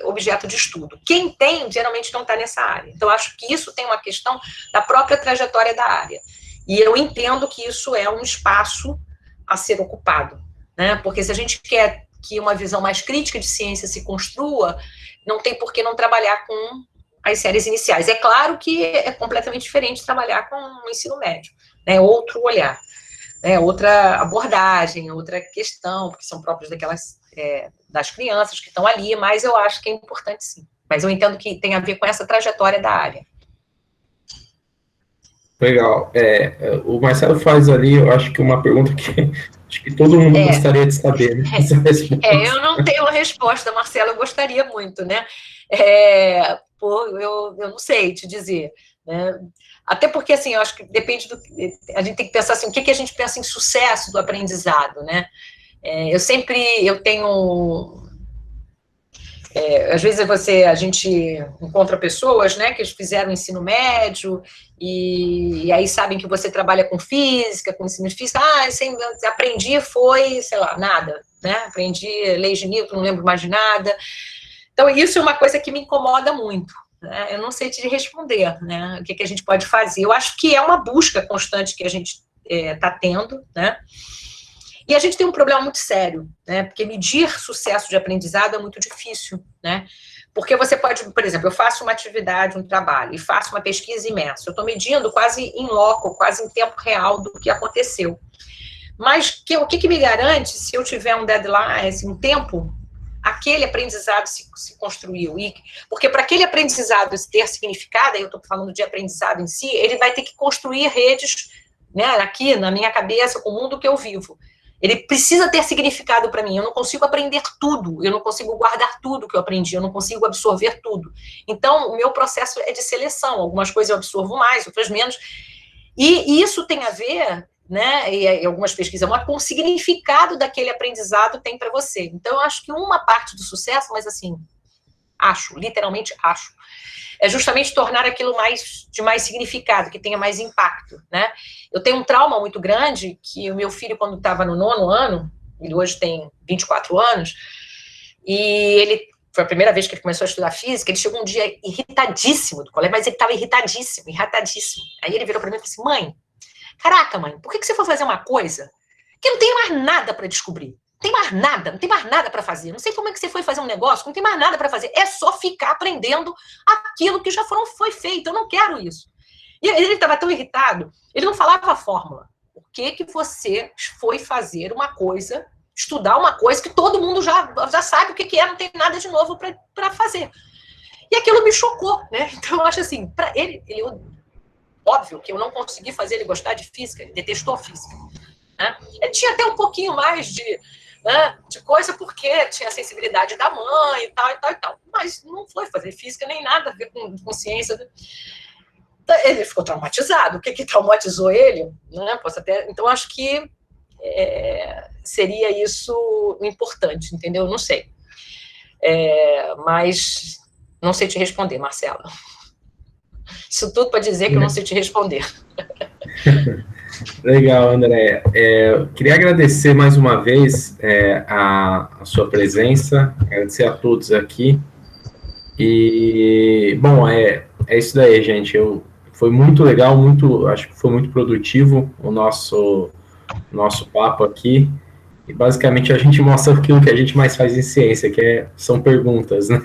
[SPEAKER 2] objeto de estudo. Quem tem, geralmente não está nessa área. Então, acho que isso tem uma questão da própria trajetória da área. E eu entendo que isso é um espaço a ser ocupado, né? Porque se a gente quer que uma visão mais crítica de ciência se construa, não tem por que não trabalhar com as séries iniciais. É claro que é completamente diferente trabalhar com o ensino médio, né? Outro olhar. Outra abordagem, outra questão, porque são próprios das crianças que estão ali, mas eu acho que é importante sim. Mas eu entendo que tem a ver com essa trajetória da área.
[SPEAKER 1] Legal. O Marcelo faz ali, eu acho que uma pergunta que acho que todo mundo gostaria de saber, né?
[SPEAKER 2] Eu não tenho uma resposta, Marcelo, eu gostaria muito, né? Eu não sei te dizer, né? Até porque, assim, eu acho que depende a gente tem que pensar assim, o que a gente pensa em sucesso do aprendizado, né? Eu tenho... às vezes a gente encontra pessoas, né, que fizeram ensino médio e aí sabem que você trabalha com física, com ensino de física, aprendi foi, sei lá, nada, né? Aprendi leis de Newton, não lembro mais de nada. Então, isso é uma coisa que me incomoda muito. Eu não sei te responder, né, o que a gente pode fazer. Eu acho que é uma busca constante que a gente está tendo, né, e a gente tem um problema muito sério, né, porque medir sucesso de aprendizado é muito difícil, né, porque você pode, por exemplo, eu faço uma atividade, um trabalho, e faço uma pesquisa imensa, eu estou medindo quase em loco, quase em tempo real do que aconteceu, mas o que me garante se eu tiver um deadline, assim, um tempo, aquele aprendizado se construiu, porque para aquele aprendizado ter significado, eu estou falando de aprendizado em si, ele vai ter que construir redes, né, aqui na minha cabeça, com o mundo que eu vivo. Ele precisa ter significado para mim, eu não consigo aprender tudo, eu não consigo guardar tudo que eu aprendi, eu não consigo absorver tudo. Então, o meu processo é de seleção, algumas coisas eu absorvo mais, outras menos, e isso tem a ver... né, e algumas pesquisas, com o significado daquele aprendizado tem para você. Então, eu acho que uma parte do sucesso, mas assim, literalmente acho, é justamente tornar aquilo de mais significado, que tenha mais impacto, né. Eu tenho um trauma muito grande, que o meu filho, quando estava no 9º ano, ele hoje tem 24 anos, e ele... Foi a primeira vez que ele começou a estudar física, ele chegou um dia irritadíssimo do colégio, mas ele estava irritadíssimo. Aí ele virou para mim e falou assim, mãe, caraca, mãe, por que você foi fazer uma coisa que não tem mais nada para descobrir? Não tem mais nada para fazer. Não sei como é que você foi fazer um negócio que não tem mais nada para fazer. É só ficar aprendendo aquilo que já foi feito. Eu não quero isso. E ele estava tão irritado, ele não falava a fórmula. Por que você foi fazer uma coisa, estudar uma coisa que todo mundo já sabe o que é, não tem nada de novo para fazer. E aquilo me chocou, né? Então, eu acho assim, para ele óbvio que eu não consegui fazer ele gostar de física, ele detestou física. Né? Ele tinha até um pouquinho mais de coisa porque tinha a sensibilidade da mãe e tal, mas não foi fazer física nem nada a ver com ciência. Né? Ele ficou traumatizado. O que traumatizou ele? Né? Então, acho que seria isso importante, entendeu? Não sei. Mas não sei te responder, Marcela. Isso tudo para dizer que eu não sei te responder.
[SPEAKER 1] Legal, André. Queria agradecer mais uma vez a sua presença, agradecer a todos aqui. E, bom, é isso daí, gente. Foi muito legal, acho que foi muito produtivo o nosso papo aqui. E, basicamente, a gente mostra aquilo que a gente mais faz em ciência, são perguntas, né?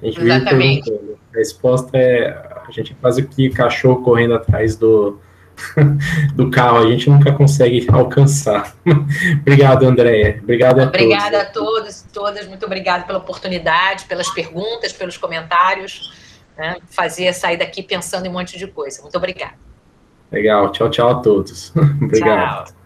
[SPEAKER 1] A gente vive perguntando. A resposta a gente faz o que cachorro correndo atrás do carro, a gente nunca consegue alcançar. Obrigado, Andréia. Obrigada
[SPEAKER 2] a todos, todas. Muito obrigada pela oportunidade, pelas perguntas, pelos comentários. Né? Sair daqui pensando em um monte de coisa. Muito obrigada.
[SPEAKER 1] Legal. Tchau, tchau a todos. Obrigado.
[SPEAKER 2] Tchau.